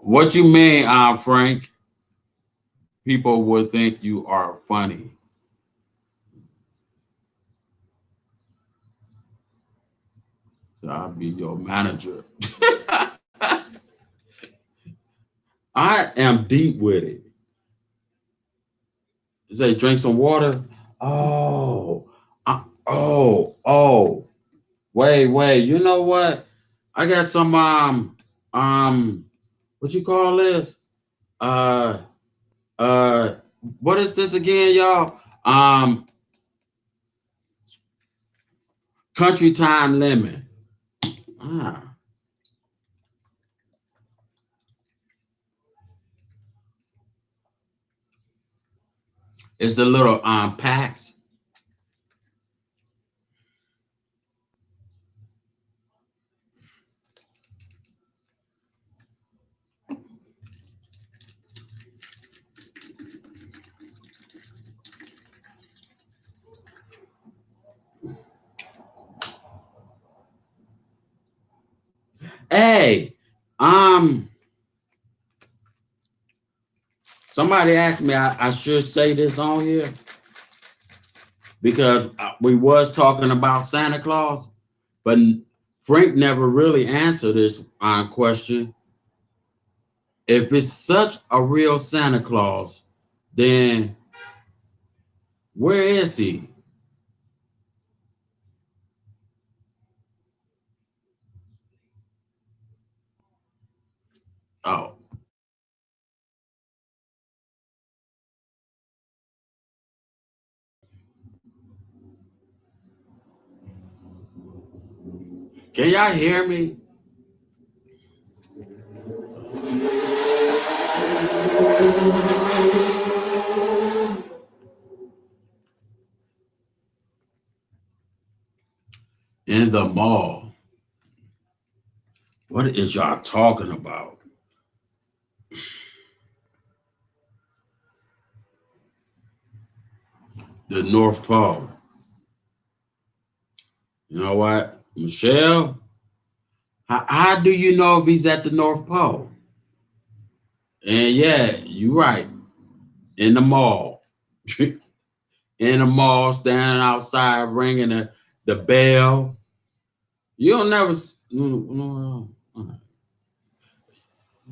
What you mean, Frank? People would think you are funny. So I'll be your manager. I am deep with it. Say, drink some water. Oh, oh. Wait. You know what? I got some what you call this? Uh, uh, what is this again, y'all? Country time lemon. Ah, it's the little packs. Hey, um, somebody asked me I should say this on here because we was talking about Santa Claus, but Frank never really answered this question. If it's such a real Santa Claus, then where is he? Oh, can y'all hear me? In the mall. What is y'all talking about? The North Pole. You know what? Michelle, how do you know if he's at the North Pole? And yeah, you're right. In the mall. In the mall, standing outside ringing the bell. You'll never.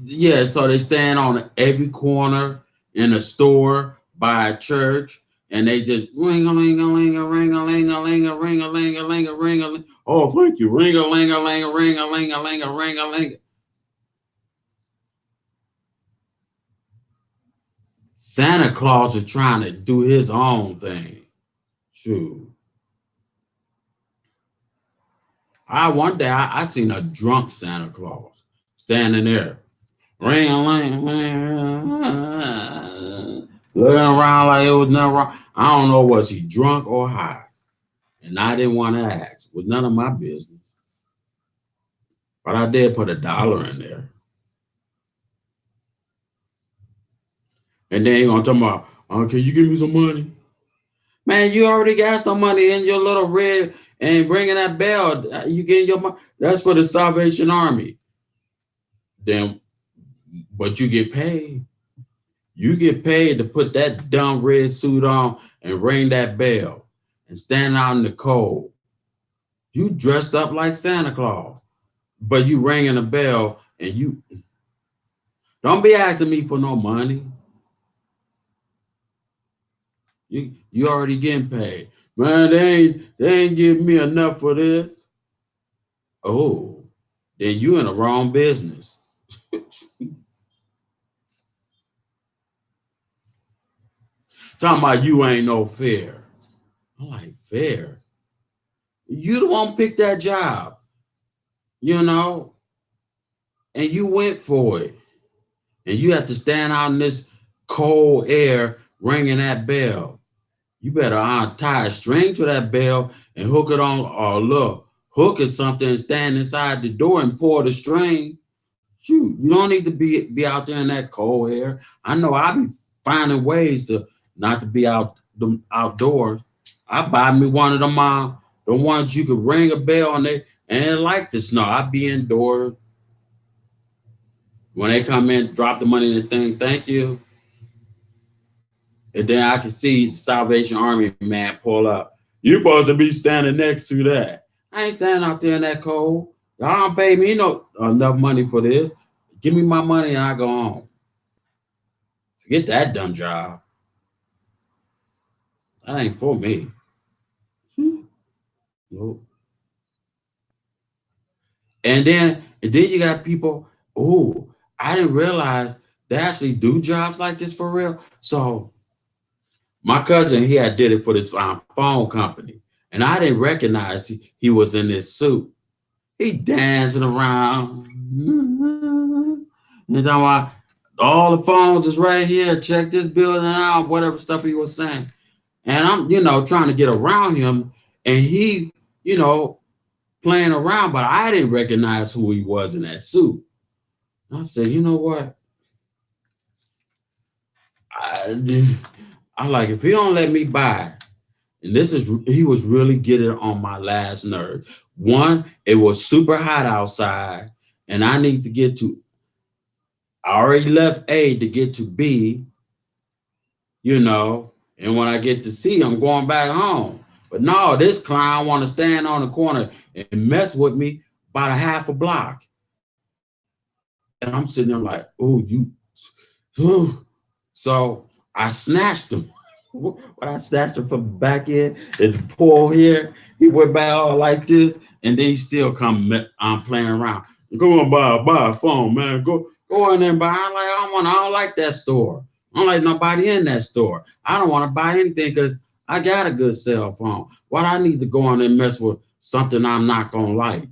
Yeah, so they stand on every corner in a store, by a church, and they just ring a ling a ling a ring a ling a ling a ring a ling a ling a ring a ling. Oh, thank you. Ring a ling a ling a ring a ling a ling a ring a ling. Santa Claus is trying to do his own thing. True. One day I seen a drunk Santa Claus standing there, ring a ling, looking around like it was nothing wrong. I don't know, was he drunk or high? And I didn't want to ask. It was none of my business. But I did put $1 in there. And then he gonna talk about, can you give me some money? Man, you already got some money in your little red and bringing that bell. You getting your money? That's for the Salvation Army. Then, but you get paid. You get paid to put that dumb red suit on and ring that bell and stand out in the cold. You dressed up like Santa Claus, but you ringing a bell and you don't be asking me for no money. You already getting paid. Man, they ain't giving me enough for this. Oh, then you in the wrong business. Talking about you ain't no fair. I'm like, fair? You the one picked that job, you know, and you went for it. And you have to stand out in this cold air ringing that bell. You better tie a string to that bell and hook it on, or look, hook it something and stand inside the door and pull the string. Shoot, you don't need to be out there in that cold air. I know I be finding ways to not to be outdoors. I buy me one of them the ones you could ring a bell and it like the snow. I be indoors. When they come in, drop the money in the thing, thank you. And then I can see the Salvation Army man pull up. You supposed to be standing next to that. I ain't standing out there in that cold. Y'all don't pay me enough money for this. Give me my money and I go home. Forget that dumb job. That ain't for me. Nope. And then you got people, oh, I didn't realize they actually do jobs like this for real. So my cousin, he had did it for this phone company. And I didn't recognize he was in this suit. He dancing around. You know what? All the phones is right here. Check this building out, whatever stuff he was saying. And I'm, trying to get around him. And he, you know, playing around, but I didn't recognize who he was in that suit. I said, you know what? I like, if he don't let me buy, and he was really getting on my last nerve. One, it was super hot outside, and I need to get to, I already left A to get to B, and when I get to C, I'm going back home. But no, this clown want to stand on the corner and mess with me about a half a block. And I'm sitting there like, oh, so I snatched him. When I snatched him from the back end and pull here, he went back all like this, and then he still come playing around. Go on, buy a phone, man. Go in there and buy. I don't like that store. I don't like nobody in that store. I don't want to buy anything because I got a good cell phone. Why do I need to go on and mess with something I'm not gonna like?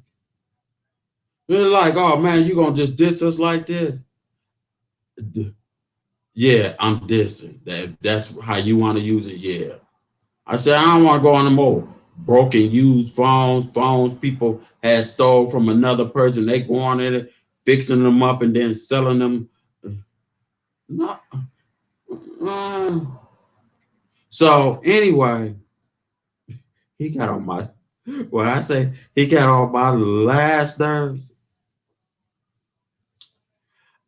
They're like, oh man, you gonna just diss us like this? Yeah, I'm dissing. That's how you want to use it. Yeah. I said, I don't want to go on the more broken used phones people had stole from another person. They go on it, fixing them up and then selling them. No. So anyway, he got on my, when I say he got on my last nerves.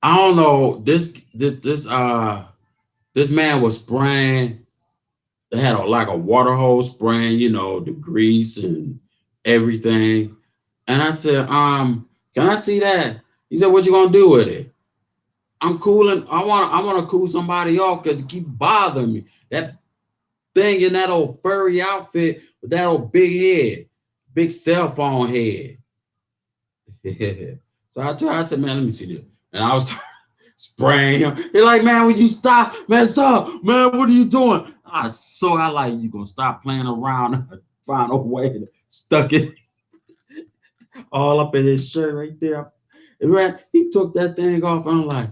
I don't know. This man was spraying. They had like a water hose spraying, the grease and everything. And I said, can I see that? He said, what you gonna do with it? I'm cooling. I wanna cool somebody off because it keep bothering me. That thing in that old furry outfit with that old big head, big cell phone head. So I said, man, let me see this. And I was spraying him. They're like, man, will you stop? Man, stop. Man, what are you doing? I like, you gonna stop playing around, find a way to stuck it all up in his shirt right there. And man, he took that thing off. And I'm like,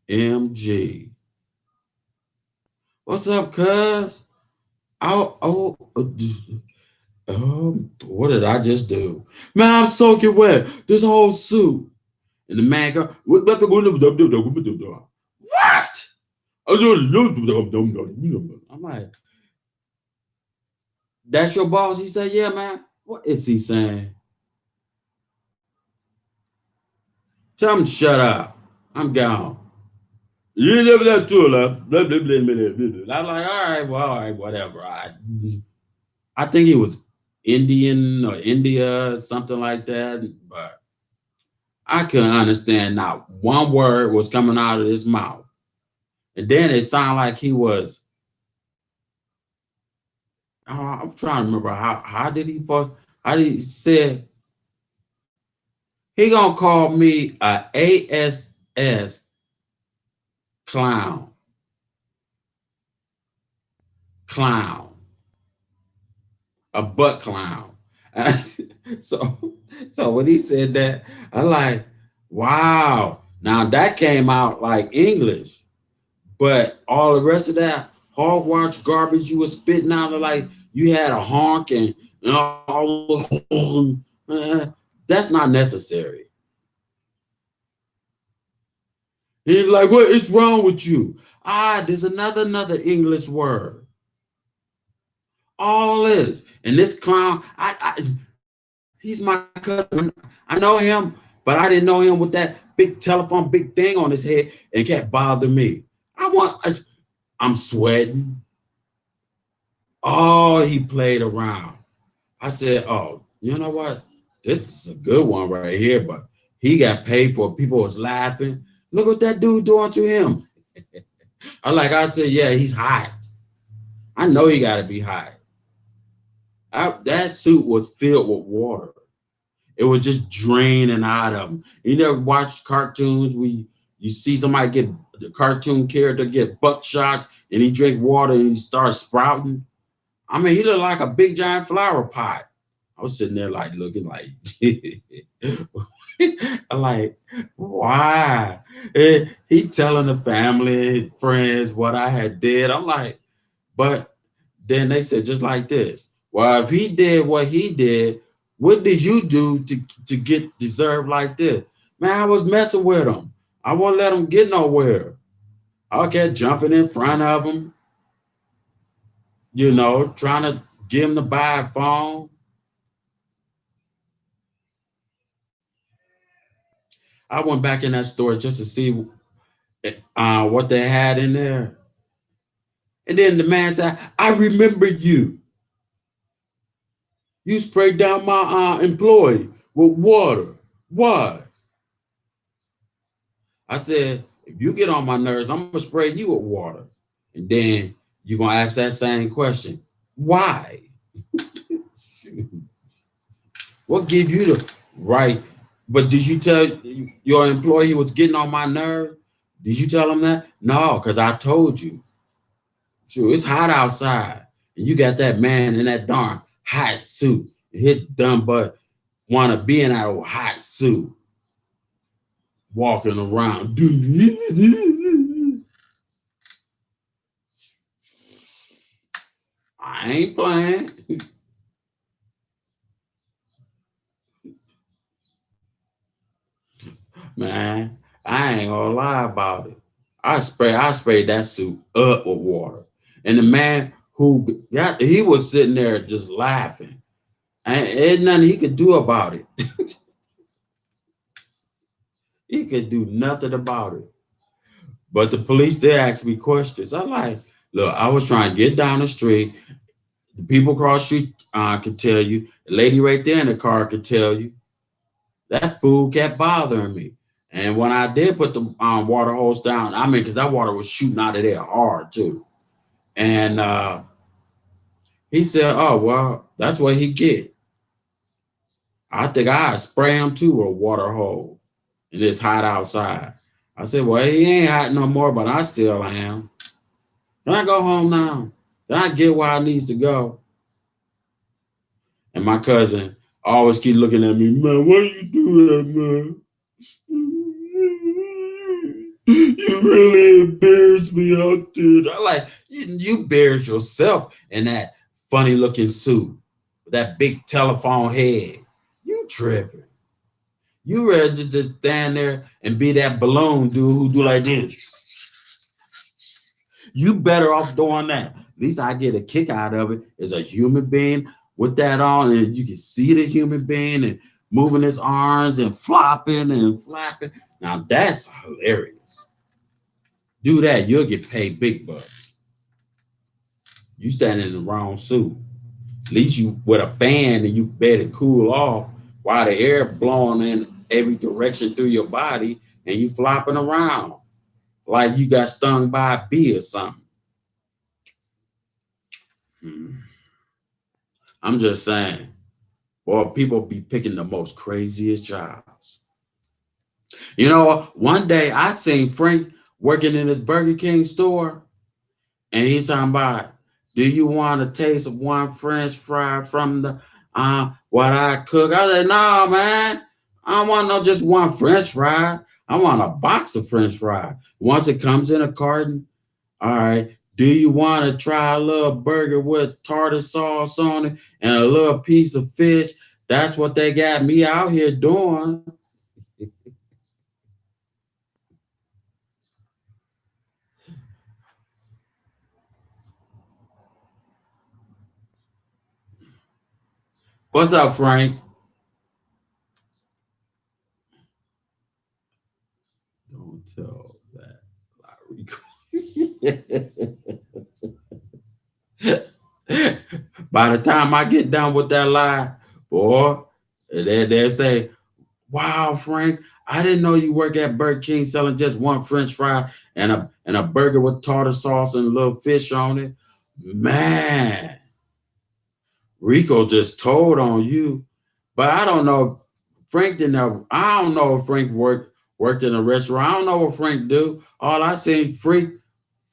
OMG. What's up, cuz? What did I just do? Man, I'm soaking wet. This whole suit. And the man go, what? I'm like, that's your boss? He said, yeah, man. What is he saying? Tell him to shut up. I'm gone. You live that too, love. I'm like, all right, whatever. I think he was Indian or India, something like that. But I couldn't understand not one word was coming out of his mouth. And then it sounded like he was. I'm trying to remember how did he say he gonna call me a ASS clown, clown, a butt clown. so so when he said that, I like, wow. Now that came out like English, but all the rest of that hogwash garbage you was spitting out, like you had a honk and all that's not necessary. He's like, what is wrong with you? There's another English word. All this. And this clown, he's my cousin. I know him, but I didn't know him with that big telephone, big thing on his head and kept bothering me. I'm sweating. Oh, he played around. I said, oh, you know what? This is a good one right here, but he got paid for it. People was laughing. Look what that dude doing to him. I'd say, yeah, he's hot. I know he got to be hot. That suit was filled with water. It was just draining out of him. You never watched cartoons where you see somebody get the cartoon character get buckshots and he drink water and he starts sprouting. I mean, he looked like a big giant flower pot. I was sitting there like looking like, I'm like, why? He telling the family, friends what I had did. I'm like, but then they said just like this. Well, if he did what he did, what did you do to get deserved like this? Man, I was messing with him. I won't let him get nowhere. I kept jumping in front of him, trying to get him to buy a phone. I went back in that store just to see what they had in there. And then the man said, I remember you. You sprayed down my employee with water. Why? I said, if you get on my nerves, I'm gonna spray you with water. And then you're gonna ask that same question. Why? What give you the right? But did you tell your employee he was getting on my nerve? Did you tell him that? No, because I told you. True, it's hot outside. And you got that man in that darn hot suit. And his dumb butt wanna be in that old hot suit walking around. I ain't playing. Man, I ain't gonna lie about it. I sprayed that suit up with water. And the man he was sitting there just laughing. And ain't nothing he could do about it. He could do nothing about it. But the police did ask me questions. I'm like, look, I was trying to get down the street. The people across the street could tell you. The lady right there in the car could tell you. That food kept bothering me. And when I did put the water hose down, I mean, because that water was shooting out of there hard too. And he said, "Oh well, that's what he get. I think I spray him too with a water hose, and it's hot outside." I said, "Well, he ain't hot no more, but I still am. Can I go home now? Can I get where I needs to go?" And my cousin always keep looking at me, "Man, why you do that, man? You really embarrassed me out there." I like you embarrass yourself in that funny looking suit with that big telephone head. You tripping. You ready to just stand there and be that balloon dude who do like this. You better off doing that. At least I get a kick out of it as a human being with that on, and you can see the human being and moving his arms and flopping and flapping. Now that's hilarious. Do that, you'll get paid big bucks. You standing in the wrong suit. At least you with a fan and you better cool off while the air blowing in every direction through your body and you flopping around like you got stung by a bee or something. Hmm. I'm just saying, boy, people be picking the most craziest jobs. You know, one day I seen Frank working in his Burger King store, and he's talking about, "Do you want a taste of one French fry from the what I cook?" I said, "No, man, I don't want no just one French fry. I want a box of French fry. Once it comes in a carton, all right. Do you want to try a little burger with tartar sauce on it and a little piece of fish?" That's what they got me out here doing. What's up, Frank? Don't tell that, Rico. By the time I get done with that lie, boy, they say, "Wow, Frank, I didn't know you work at Burger King selling just one French fry and a burger with tartar sauce and a little fish on it." Man, Rico just told on you. But I don't know. Frank didn't have, I don't know if Frank worked in a restaurant. I don't know what Frank do. All I seen Frank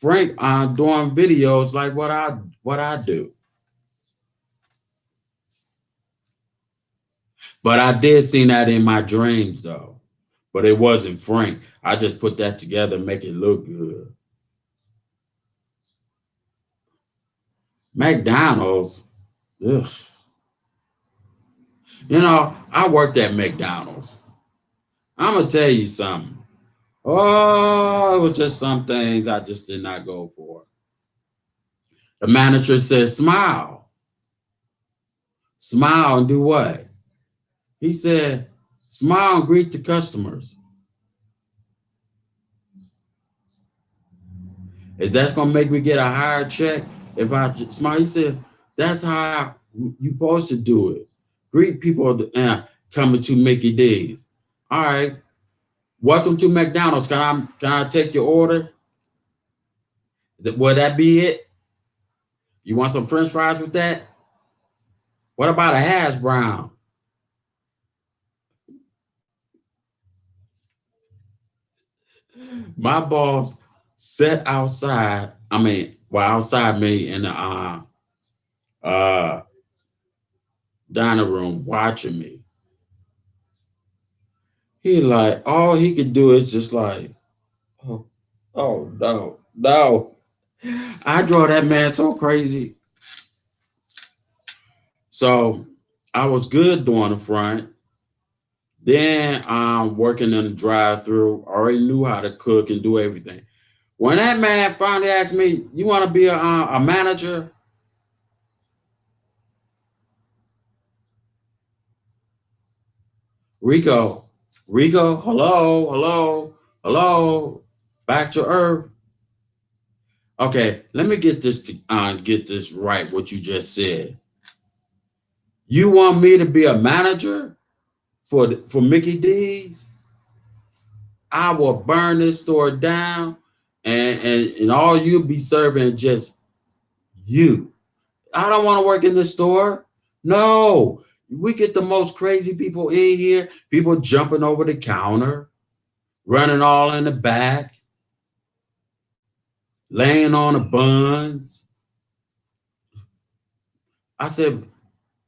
doing videos like what I do. But I did see that in my dreams though. But it wasn't Frank. I just put that together and make it look good. McDonald's. Ugh. You know, I worked at McDonald's. I'm gonna tell you something. Oh, it was just some things I just did not go for. The manager said, "Smile, smile and do what?" He said, "Smile and greet the customers." Is that's gonna make me get a higher check if I smile? He said, "That's how you supposed to do it. Greet people coming to Mickey D's." All right, welcome to McDonald's. Can I take your order? Will that be it? You want some French fries with that? What about a hash brown? My boss sat outside. I mean, well, outside me in the uh dining room watching me. He like all he could do is just like, "Oh, oh no, no." I drove that man so crazy. So I was good doing the front. Then working in the drive-through. Already knew how to cook and do everything. When that man finally asked me, "You want to be a manager?" Rico, hello, hello, hello, back to earth. Okay, let me get this get this right. What you just said. You want me to be a manager for Mickey D's? I will burn this store down, and all you'll be serving just you. I don't want to work in this store. No, we get the most crazy people in here. People jumping over the counter, running all in the back, laying on the buns. I said,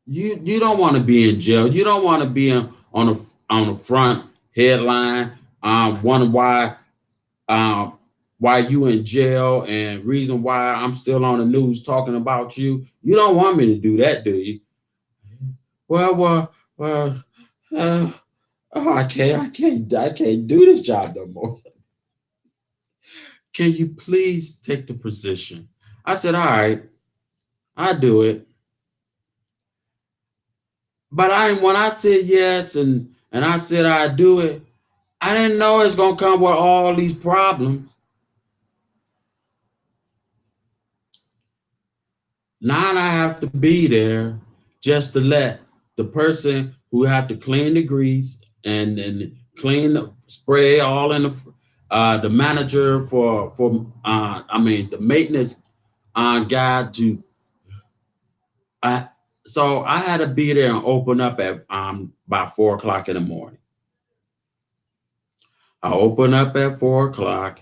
you don't want to be in jail. You don't want to be on the front headline. Wondering um, why you in jail and reason why I'm still on the news talking about you. You don't want me to do that, do you? Well. Uh, oh, I can't do this job no more. Can you please take the position? I said, all right, I do it. But when I said yes and I said I do it, I didn't know it's gonna come with all these problems. Now I have to be there just to let the person who have to clean the grease and clean the spray all in the manager I mean the maintenance guy to I so I had to be there and open up at by 4 o'clock in the morning. I open up at 4 o'clock,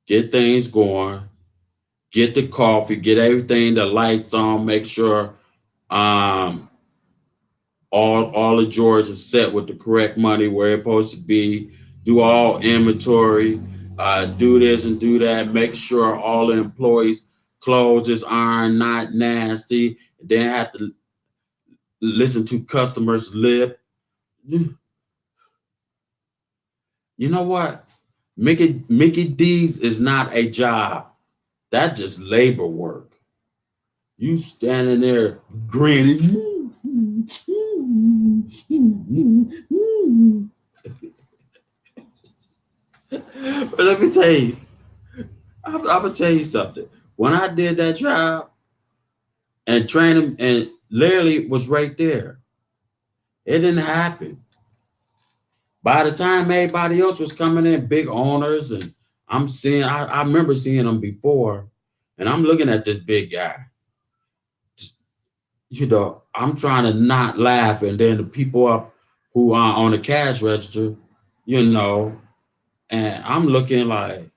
get things going, get the coffee, get everything, the lights on, make sure um all the drawers are set with the correct money where it's supposed to be, do all inventory, do this and do that, make sure all the employees' clothes is ironed, not nasty, then have to listen to customers' lip. You know what? Mickey D's is not a job. That's just labor work. You standing there grinning. But let me tell you, I'm gonna tell you something. When I did that job and training, and Larry was right there, it didn't happen. By the time everybody else was coming in, big owners, and I remember seeing them before, and I'm looking at this big guy. You know, I'm trying to not laugh, and then the people up who are on the cash register, you know, and I'm looking like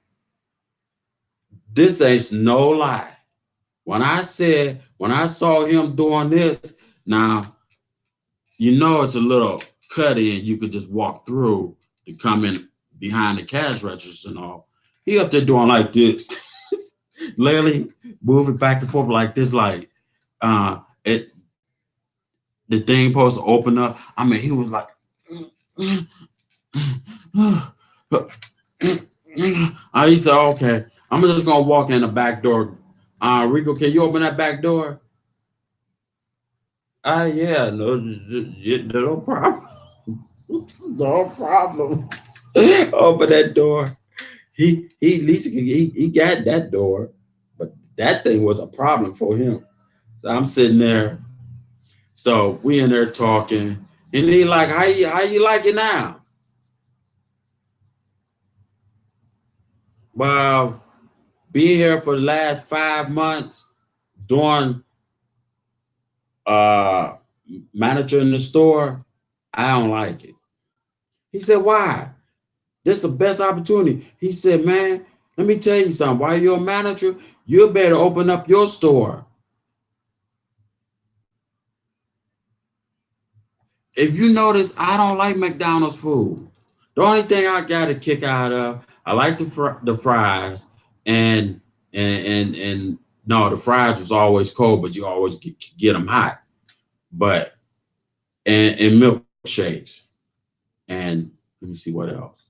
this ain't no lie. When I saw him doing this, now you know it's a little cut in you could just walk through to come in behind the cash register and all. He up there doing like this, literally moving back and forth like this, like it the thing supposed to open up. I mean, he was like, I said, okay, I'm just gonna walk in the back door. Rico, can you open that back door? Yeah, no problem. No problem. Open that door. He at least he got that door, but that thing was a problem for him. So I'm sitting there. So we in there talking, and he like, how you like it now? Well, being here for the last 5 months, doing uh manager in the store, I don't like it. He said, why? This is the best opportunity. He said, man, let me tell you something. While you're a manager, you better open up your store. If you notice, I don't like McDonald's food. The only thing I got a kick out of, I like the fries, and and no, the fries was always cold, but you always get them hot. But and milkshakes, and let me see what else.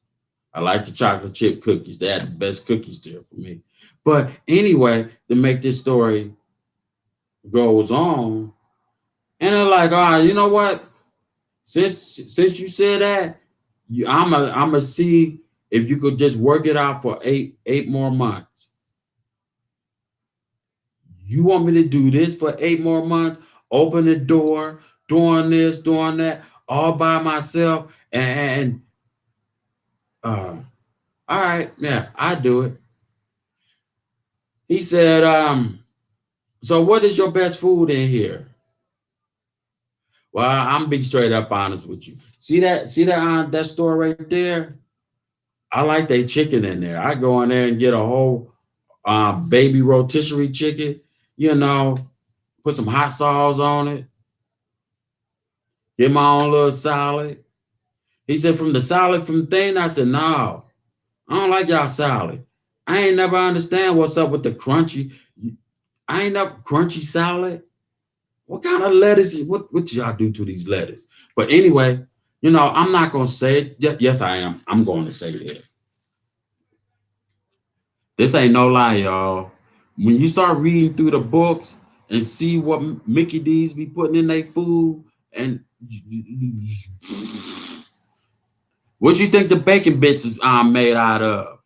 I like the chocolate chip cookies. They had the best cookies there for me. But anyway, to make this story goes on, and they're like, all right, you know what? Since you said that, I'm gonna see if you could just work it out for eight more months. You want me to do this for 8 more months? Open the door, doing this, doing that, all by myself. And all right, yeah, I do it. He said, so what is your best food in here? Well, I'm being straight up honest with you. See that store right there? I like their chicken in there. I go in there and get a whole baby rotisserie chicken, you know, put some hot sauce on it, get my own little salad. He said, from the salad from thing, I said, no, I don't like y'all salad. I ain't never understand what's up with the crunchy. I ain't up crunchy salad. What kind of lettuce? What y'all do to these lettuce? But anyway, I'm not gonna say it. Yes, I am. I'm going to say it. This ain't no lie, y'all. When you start reading through the books and see what Mickey D's be putting in their food, and what you think the bacon bits is made out of?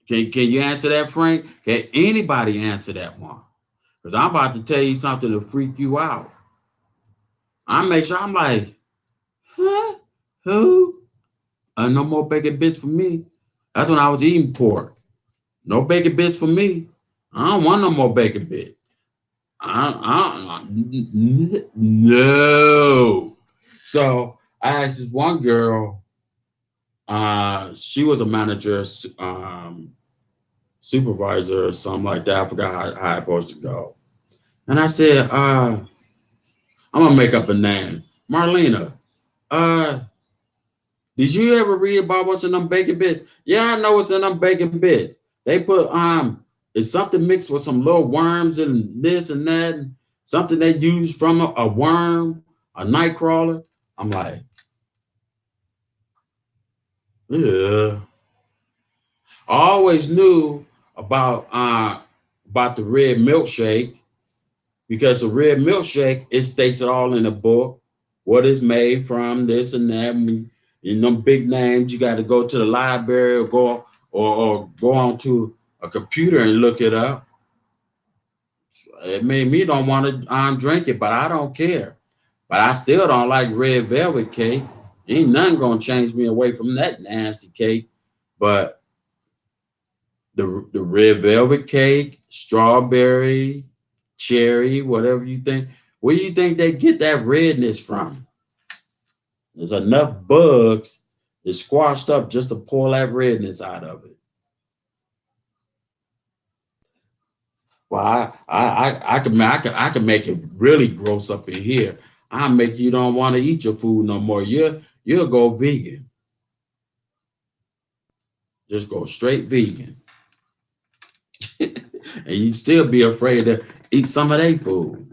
Can you answer that, Frank? Can anybody answer that one? Because I'm about to tell you something to freak you out. I make sure I'm like, huh? Who? No more bacon bits for me. That's when I was eating pork. No bacon bits for me. I don't want no more bacon bits. No. So I asked this one girl. She was a manager, supervisor, or something like that. I forgot how I supposed to go. And I said, I'm gonna make up a name, Marlena. Uh, did you ever read about what's in them bacon bits? Yeah, I know what's in them bacon bits. They put it's something mixed with some little worms and this and that, and something they use from a worm, a night crawler. I'm like, yeah. I always knew about the red milkshake because the red milkshake, it states it all in the book, what it's made from, this and that. And them big names, you got to go to the library or go onto a computer and look it up. It made me don't want to drink it, but I don't care. But I still don't like red velvet cake. Ain't nothing gonna change me away from that nasty cake. But the red velvet cake, strawberry, cherry, whatever you think. Where do you think they get that redness from? There's enough bugs that's squashed up just to pull that redness out of it. Well, I can make it really gross up in here. I'll make you don't want to eat your food no more. You'll go vegan. Just go straight vegan. And you still be afraid to eat some of their food.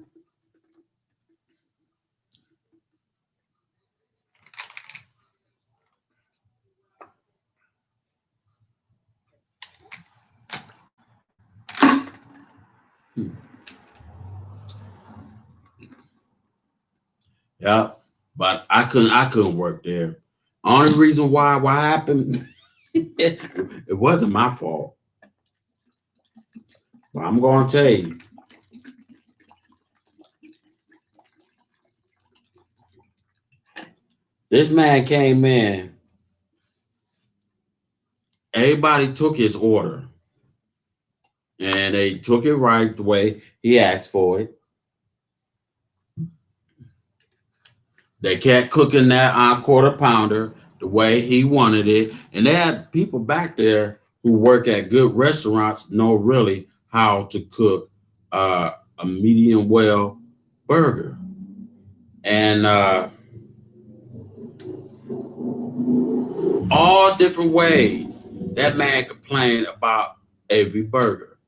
Yeah, but I couldn't work there. Only reason why what happened, it wasn't my fault. But I'm gonna tell you, this man came in, everybody took his order, and they took it right the way he asked for it. They kept cooking that quarter pounder the way he wanted it, and they had people back there who work at good restaurants know really how to cook a medium well burger. And all different ways that man complained about every burger.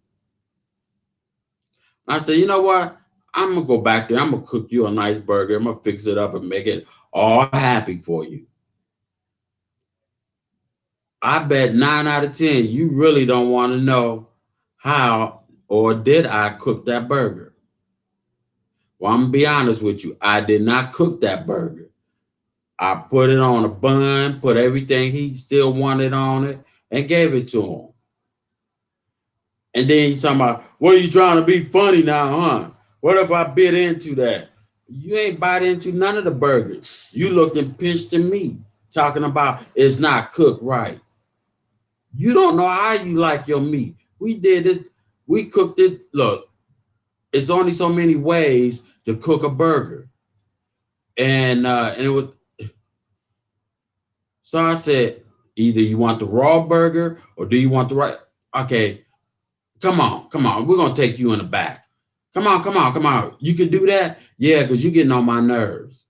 I said, you know what? I'm gonna go back there. I'm gonna cook you a nice burger. I'm gonna fix it up and make it all happy for you. I bet 9 out of 10, you really don't want to know how or did I cook that burger. Well, I'm gonna be honest with you. I did not cook that burger. I put it on a bun, put everything he still wanted on it, and gave it to him. And then he's talking about, what are you trying to be funny now, huh? What if I bit into that? You ain't bite into none of the burgers. You looked and pinched to me, talking about it's not cooked right. You don't know how you like your meat. We did this. We cooked this. Look, it's only so many ways to cook a burger. And it was, so I said, either you want the raw burger or do you want the right? Okay, come on, come on. We're gonna take you in the back. Come on, come on, come on. You can do that? Yeah, because you're getting on my nerves.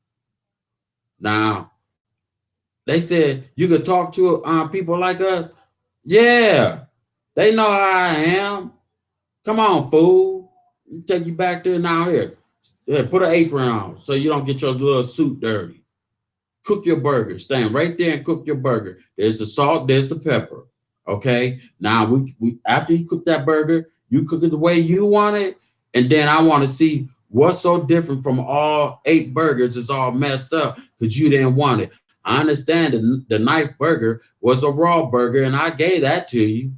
Now, they said you could talk to people like us. Yeah, they know how I am. Come on, fool. Take you back there now here. Yeah, put an apron on so you don't get your little suit dirty. Cook your burger. Stand right there and cook your burger. There's the salt, there's the pepper. Okay. Now we after you cook that burger, you cook it the way you want it. And then I want to see what's so different from all 8 burgers. It's all messed up because you didn't want it. I understand the knife burger was a raw burger, and I gave that to you.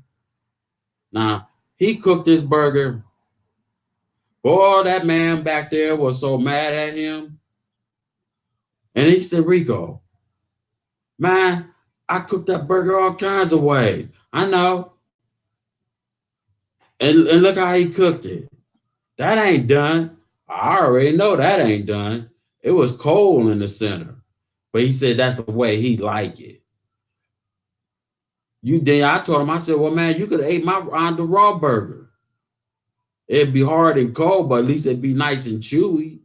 Now he cooked this burger. Boy, that man back there was so mad at him. And he said, Rico, man, I cooked that burger all kinds of ways. I know. And look how he cooked it. That ain't done. I already know that ain't done. It was cold in the center. But he said that's the way he like it. You then I told him, I said, well, man, you could have ate my on the raw burger. It'd be hard and cold, but at least it'd be nice and chewy.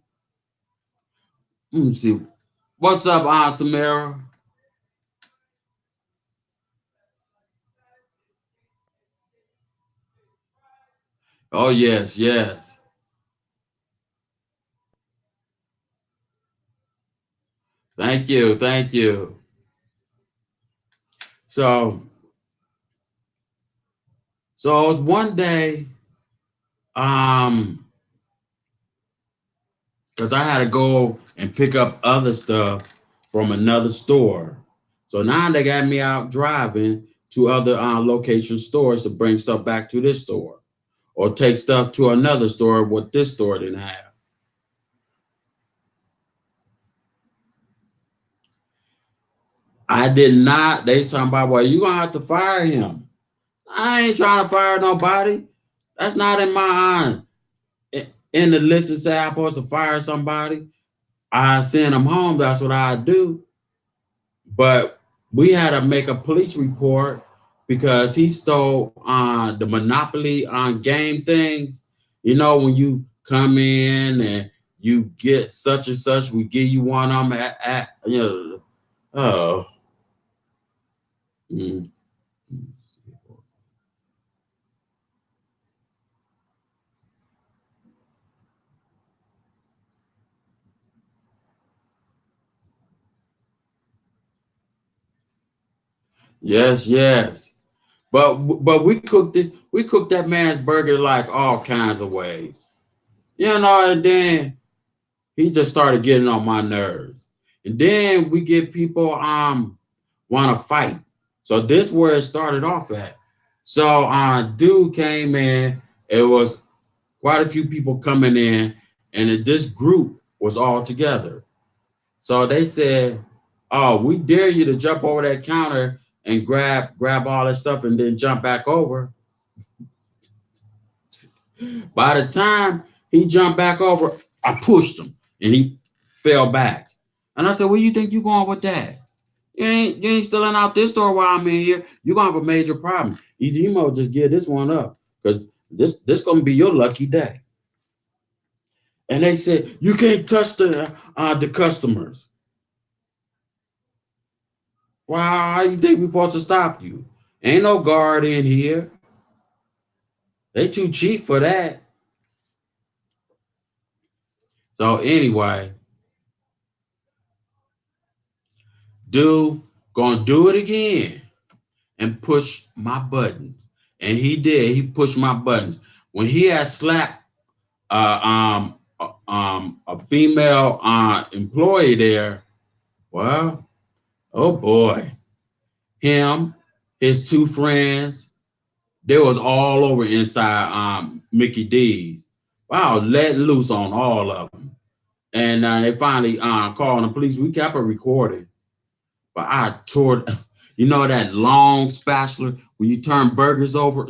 Let me see. What's up, Aunt Samara? Oh, yes, yes. Thank you, thank you. So, so it was one day, um, because I had to go and pick up other stuff from another store. So now they got me out driving to other location stores to bring stuff back to this store or take stuff to another store what this store didn't have. I did not. They talking about, well, you gonna have to fire him. I ain't trying to fire nobody. That's not in my in the list and say I'm supposed to fire somebody. I send them home. That's what I do. But we had to make a police report because he stole the monopoly on game things. You know, when you come in and you get such and such, we give you one of them at you know. Oh, mm. Yes, yes. But we cooked it. We cooked that man's burger like all kinds of ways. You know, and then he just started getting on my nerves. And then we get people want to fight. So this where it started off at. So dude came in. It was quite a few people coming in, and this group was all together. So they said, "Oh, we dare you to jump over that counter and grab all that stuff and then jump back over." By the time he jumped back over, I pushed him and he fell back. And I said, where you think you going with that? You ain't stealing out this store while I'm in here. You're gonna have a major problem. Either you might just give this one up because this gonna be your lucky day. And they said, you can't touch the customers. Well, how you think we supposed to stop you? Ain't no guard in here. They too cheap for that. So anyway, dude gonna do it again and push my buttons. And he did. He pushed my buttons. When he had slapped a female employee there, well, oh boy, him, his 2 friends, They was all over inside Mickey D's. Wow, let loose on all of them. And they finally called the police. We kept a recording. But I tore, you know, that long spatula when you turn burgers over?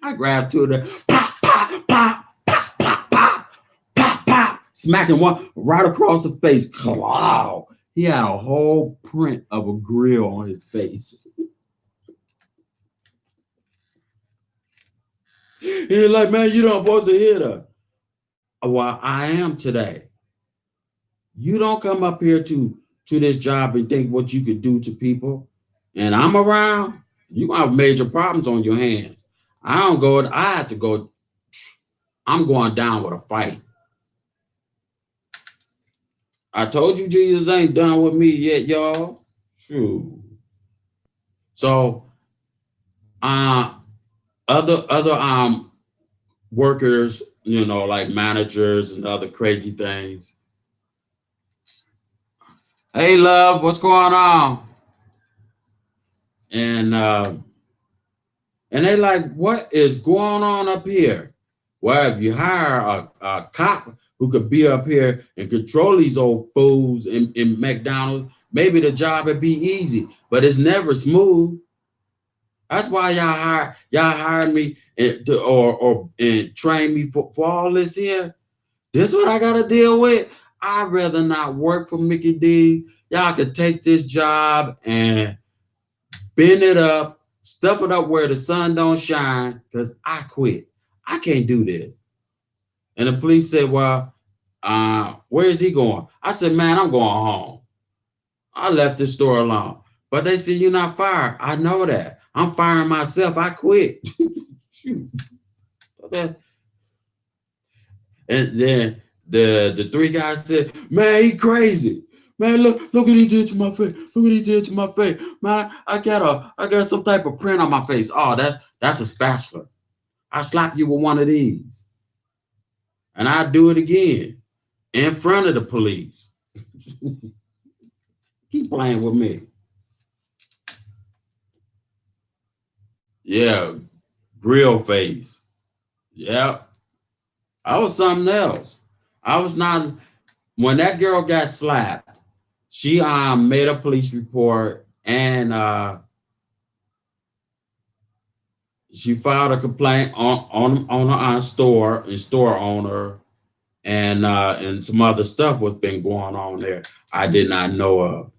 I grabbed two of them, pop, pop, pop, pop, pop, pop, pop, pop, smacking one right across the face. Wow. He had a whole print of a grill on his face. He's like, man, you don't supposed to hear that. Well, I am today. You don't come up here to this job and think what you could do to people, and I'm around, you gonna have major problems on your hands. I don't go, I have to go, I'm going down with a fight. I told you Jesus ain't done with me yet, y'all. True. So other workers, you know, like managers and other crazy things. Hey love, what's going on? And they like, what is going on up here? Well, if you hire a cop who could be up here and control these old fools in McDonald's, maybe the job would be easy, but it's never smooth. That's why y'all hired me and train me for all this here. This what I gotta deal with. I'd rather not work for Mickey D's. Y'all could take this job and bend it up, stuff it up where the sun don't shine, because I quit. I can't do this. And the police said, well, where is he going? I said, man, I'm going home. I left the store alone. But they said, you're not fired. I know that. I'm firing myself. I quit. Shoot. And then the three guys said, man, he crazy. Man, look what he did to my face. Look what he did to my face. Man, I got some type of print on my face. Oh, that's a spatula. I slap you with one of these. And I do it again in front of the police. Keep playing with me. Yeah, grill face. Yep. I was something else. I was not, when that girl got slapped, she made a police report and she filed a complaint on her store and store owner and some other stuff what's been going on there I did not know of.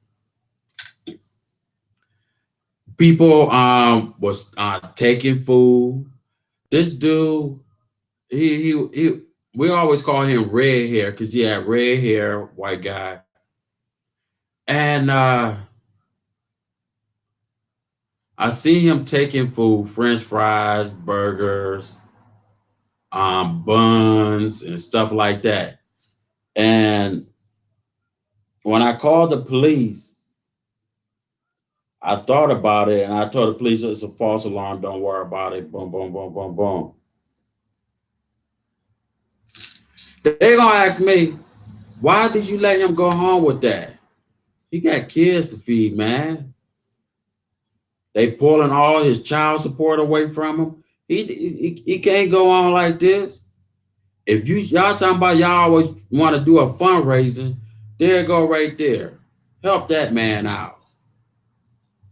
People was taking food. This dude, he we always call him red hair because he had red hair, white guy. And I see him taking food, French fries, burgers, buns, and stuff like that. And when I called the police, I thought about it and I told the police it's a false alarm. Don't worry about it. Boom, boom, boom, boom, boom. They're gonna ask me, why did you let him go home with that? He got kids to feed, man. They pulling all his child support away from him. He can't go on like this. If y'all talking about y'all always want to do a fundraising, there go right there. Help that man out.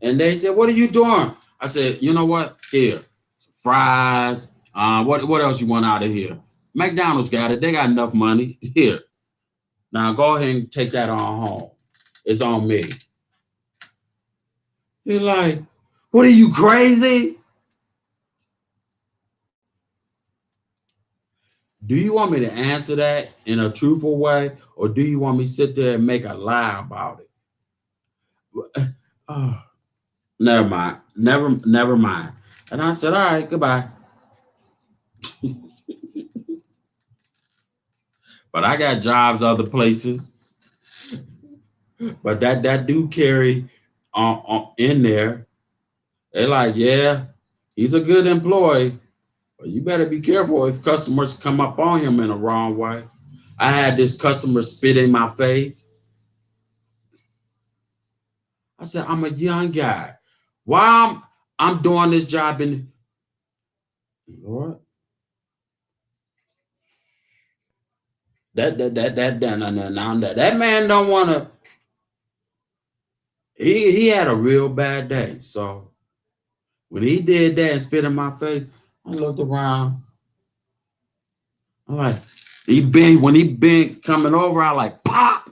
And they said, what are you doing? I said, you know what? Here, fries. What else you want out of here? McDonald's got it. They got enough money. Here. Now go ahead and take that on home. It's on me. You're like, what are you, crazy? Do you want me to answer that in a truthful way, or do you want me to sit there and make a lie about it? Oh, never mind. Never mind. And I said, all right, goodbye. But I got jobs other places. But that do carry in there. They're like, yeah, he's a good employee, but you better be careful if customers come up on him in the wrong way. I had this customer spit in my face. I said, I'm a young guy. Why I'm doing this job in Lord. That man don't want to. He had a real bad day. So when he did that and spit in my face, I looked around. I'm like, when he been coming over, I like pop.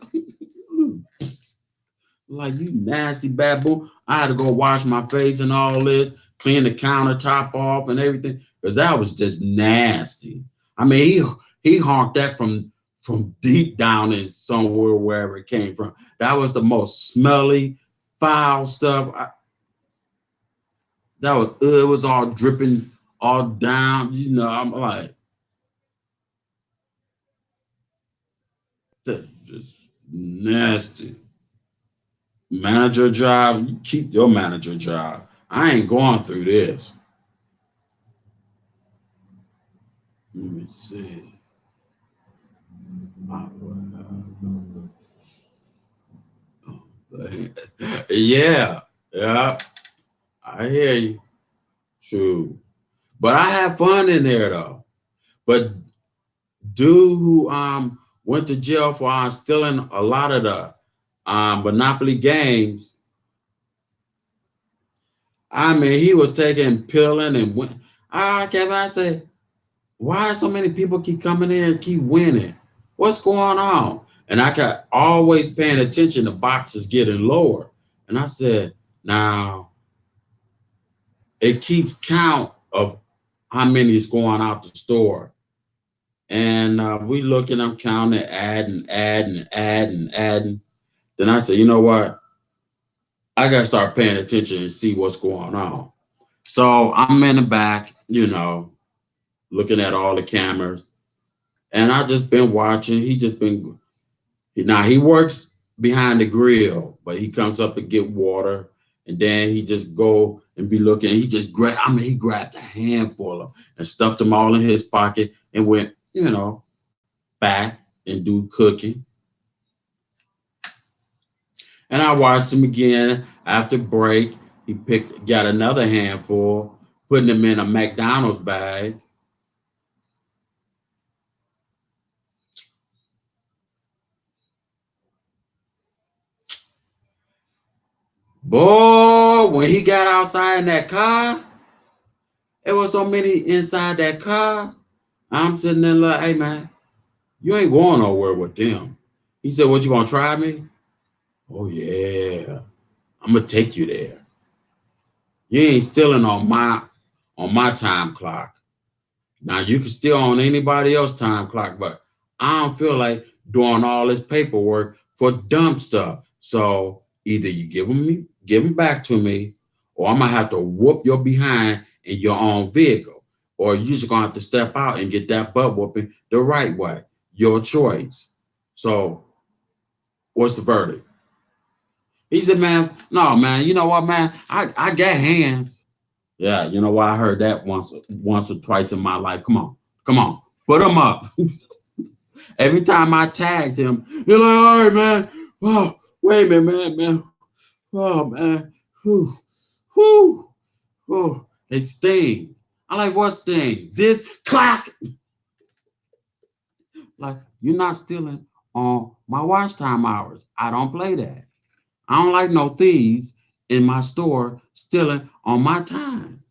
Like, you nasty baboon. I had to go wash my face and all this, clean the countertop off and everything, because that was just nasty. I mean, he honked that from deep down in somewhere, wherever it came from. That was the most smelly, foul stuff. It was all dripping all down. You know, I'm like, that's just nasty. Manager job, you keep your manager job. I ain't going through this. Let me see. Yeah, yeah, I hear you. True. But I have fun in there though. But dude who went to jail for stealing a lot of the Monopoly games, I mean, he was taking pilling and went. I say, why so many people keep coming in and keep winning? What's going on? And I kept always paying attention. The boxes getting lower, and I said, now it keeps count of how many is going out the store. And we looking, I'm counting, adding. Then I said, you know what? I gotta start paying attention and see what's going on. So I'm in the back, looking at all the cameras, and I just been watching. Now he works behind the grill, but he comes up to get water, and then he just go and be looking. He just he grabbed a handful of and stuffed them all in his pocket and went, back and do cooking. And I watched him again after break. He got another handful, putting them in a McDonald's bag. Boy, when he got outside in that car, there was so many inside that car. I'm sitting there like, hey man, you ain't going nowhere with them. He said, what, you gonna try me? Oh yeah, I'm gonna take you there. You ain't stealing on my time clock. Now you can steal on anybody else's time clock, but I don't feel like doing all this paperwork for dumb stuff. So either you give them back to me, or I'm gonna have to whoop your behind in your own vehicle, or you just gonna have to step out and get that butt whooping the right way. Your choice. So what's the verdict? He said, man, no, man, you know what, man? I got hands. Yeah, you know what? I heard that once or twice in my life. Come on, put them up. Every time I tagged him, you're like, all right, man. Oh, wait a minute, man. Oh, man. Whew, whew, whew. It sting. I like, what sting? This clock. Like, you're not stealing on my watch time hours. I don't play that. I don't like no thieves in my store stealing on my time.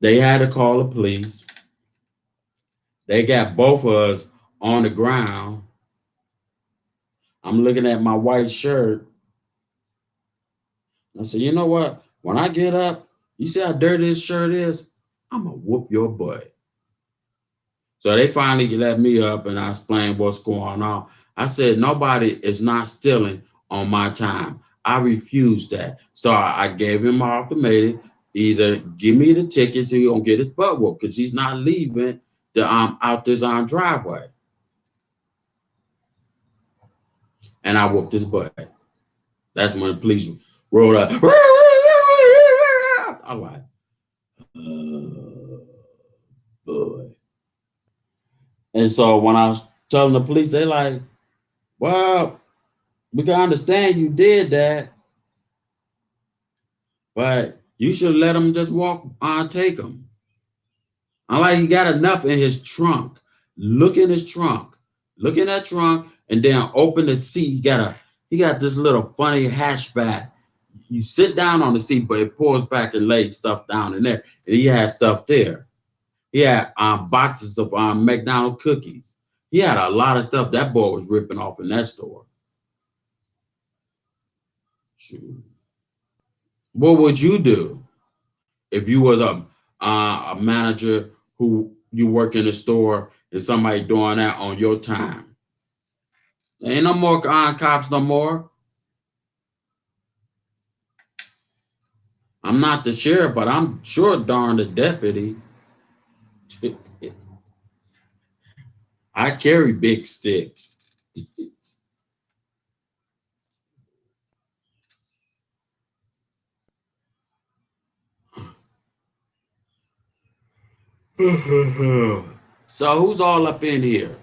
They had to call the police. They got both of us on the ground. I'm looking at my white shirt. I said, you know what? When I get up, you see how dirty this shirt is? I'm going to whoop your butt. So they finally let me up and I explained what's going on. I said, nobody is not stealing on my time. I refused that. So I gave him my ultimatum. Either give me the ticket so he don't get his butt whooped because he's not leaving the out this driveway. And I whooped his butt. That's when the police rolled up. I'm like, oh, boy. And so when I was telling the police, they like, well, we can understand you did that. but you should let him just walk, take him. I'm like, he got enough in his trunk. Look in his trunk. Look in that trunk and then open the seat. He got this little funny hatchback. You sit down on the seat, but it pulls back and lays stuff down in there. And he had stuff there. He had boxes of McDonald's cookies. He had a lot of stuff that boy was ripping off in that store. Shoot. What would you do if you was a manager who you work in a store and somebody doing that on your time? Ain't no more cops no more. I'm not the sheriff, but I'm sure darn the deputy. I carry big sticks. So who's all up in here?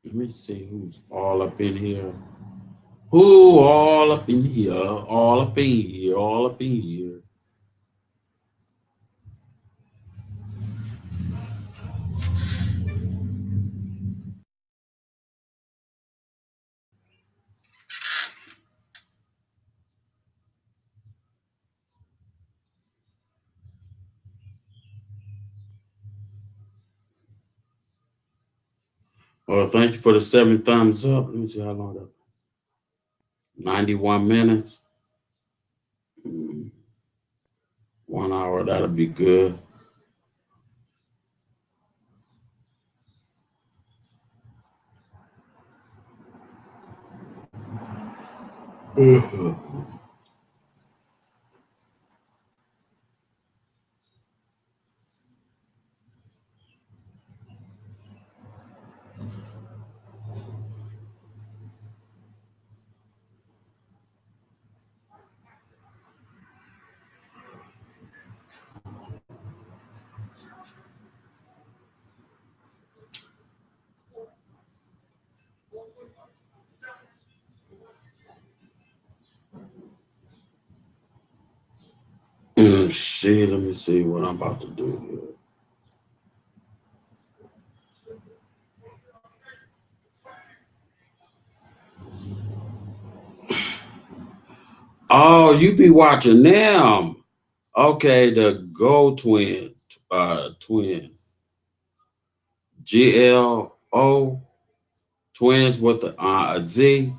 Let me see who's all up in here. Who all up in here? All up in here. All up in here. Well, thank you for the 7 thumbs up. Let me see how long that. 91 minutes. 1 hour. That'll be good. Shit, let me see what I'm about to do here. Oh, you be watching them. Okay, the Gold twins. GLO twins with the a Z.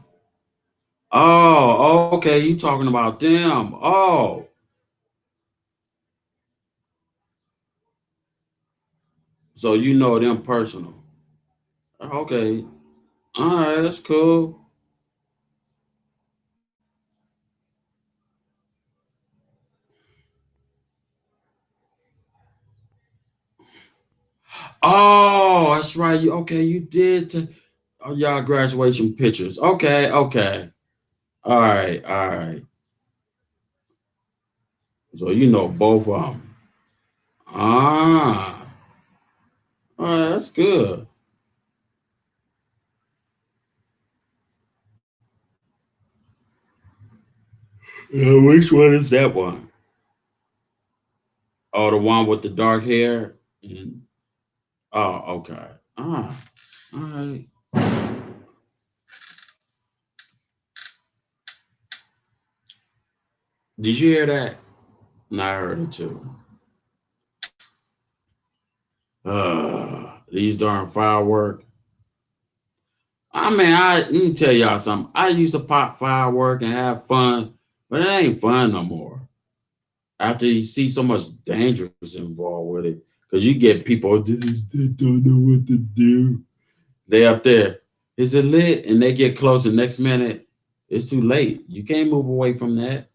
Oh, okay, you talking about them. Oh, so you know them personal. Okay. All right, that's cool. Oh, that's right. Okay, you did y'all graduation pictures. Okay, okay. All right, all right. So you know both of them. Ah, all right, that's good. Which one is that one? Oh, the one with the dark hair. Oh, okay. Ah, all right. Did you hear that? No, I heard it too. These darn fireworks. I mean, let me tell y'all something. I used to pop firework and have fun, but it ain't fun no more. After you see so much dangers involved with it, because you get people that don't know what to do. They up there. Is it lit? And they get close, and next minute, it's too late. You can't move away from that.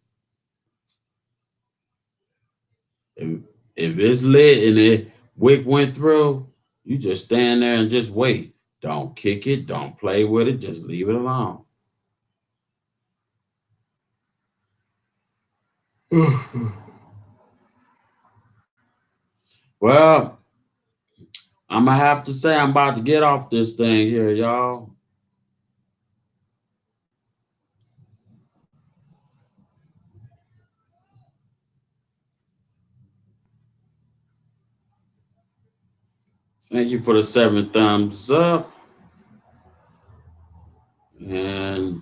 If, if it's lit and the wick went through, you just stand there and just wait. Don't kick it. Don't play with it. Just leave it alone. Well, I'm gonna have to say I'm about to get off this thing here, y'all. Thank you for the 7 thumbs up. And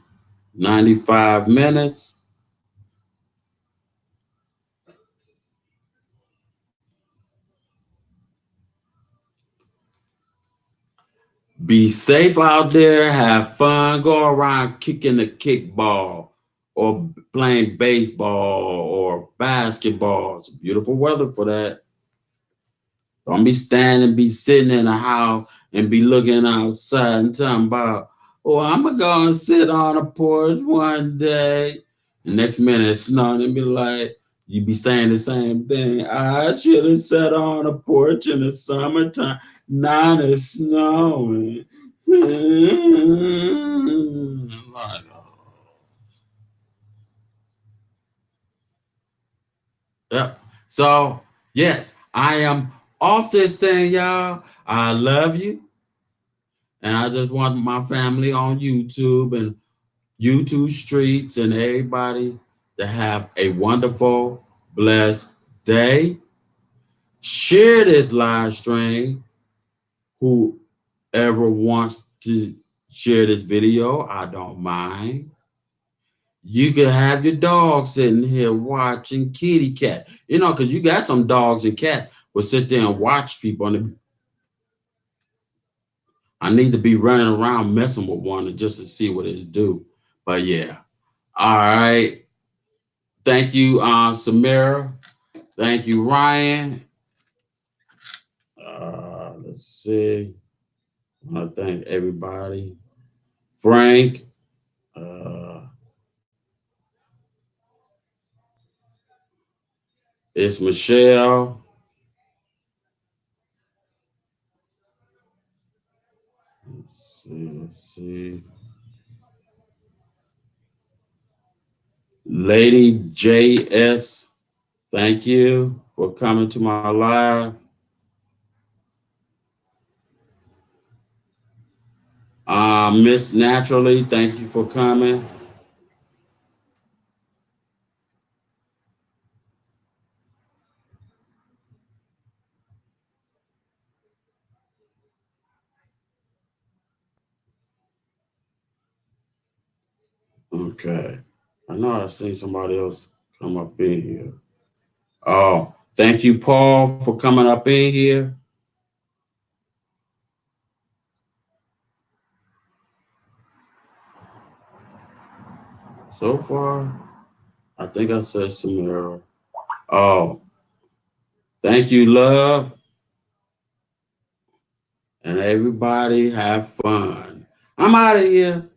95 minutes. Be safe out there. Have fun. Go around kicking the kickball or playing baseball or basketball. It's beautiful weather for that. Don't be standing, be sitting in a house and be looking outside and talking about, oh, I'm going to go and sit on a porch one day. The next minute it's snowing and be like, you be saying the same thing. I should have sat on a porch in the summertime. Now it's snowing. Like, yep. So, yes, I am off this thing, y'all. I love you. And I just want my family on YouTube and YouTube streets and everybody to have a wonderful, blessed day. Share this live stream. Whoever wants to share this video, I don't mind. You can have your dog sitting here watching kitty cat. You know, because you got some dogs and cats will sit there and watch people. And I need to be running around messing with one just to see what it do. But yeah. All right. Thank you, Samira. Thank you, Ryan. Let's see. I want to thank everybody. Frank. It's Michelle. Let's see. Lady JS, thank you for coming to my live. Miss Naturally, thank you for coming. Okay. I know I've seen somebody else come up in here. Oh, thank you, Paul, for coming up in here. So far, I think I said Samira. Oh, thank you, love. And everybody have fun. I'm out of here.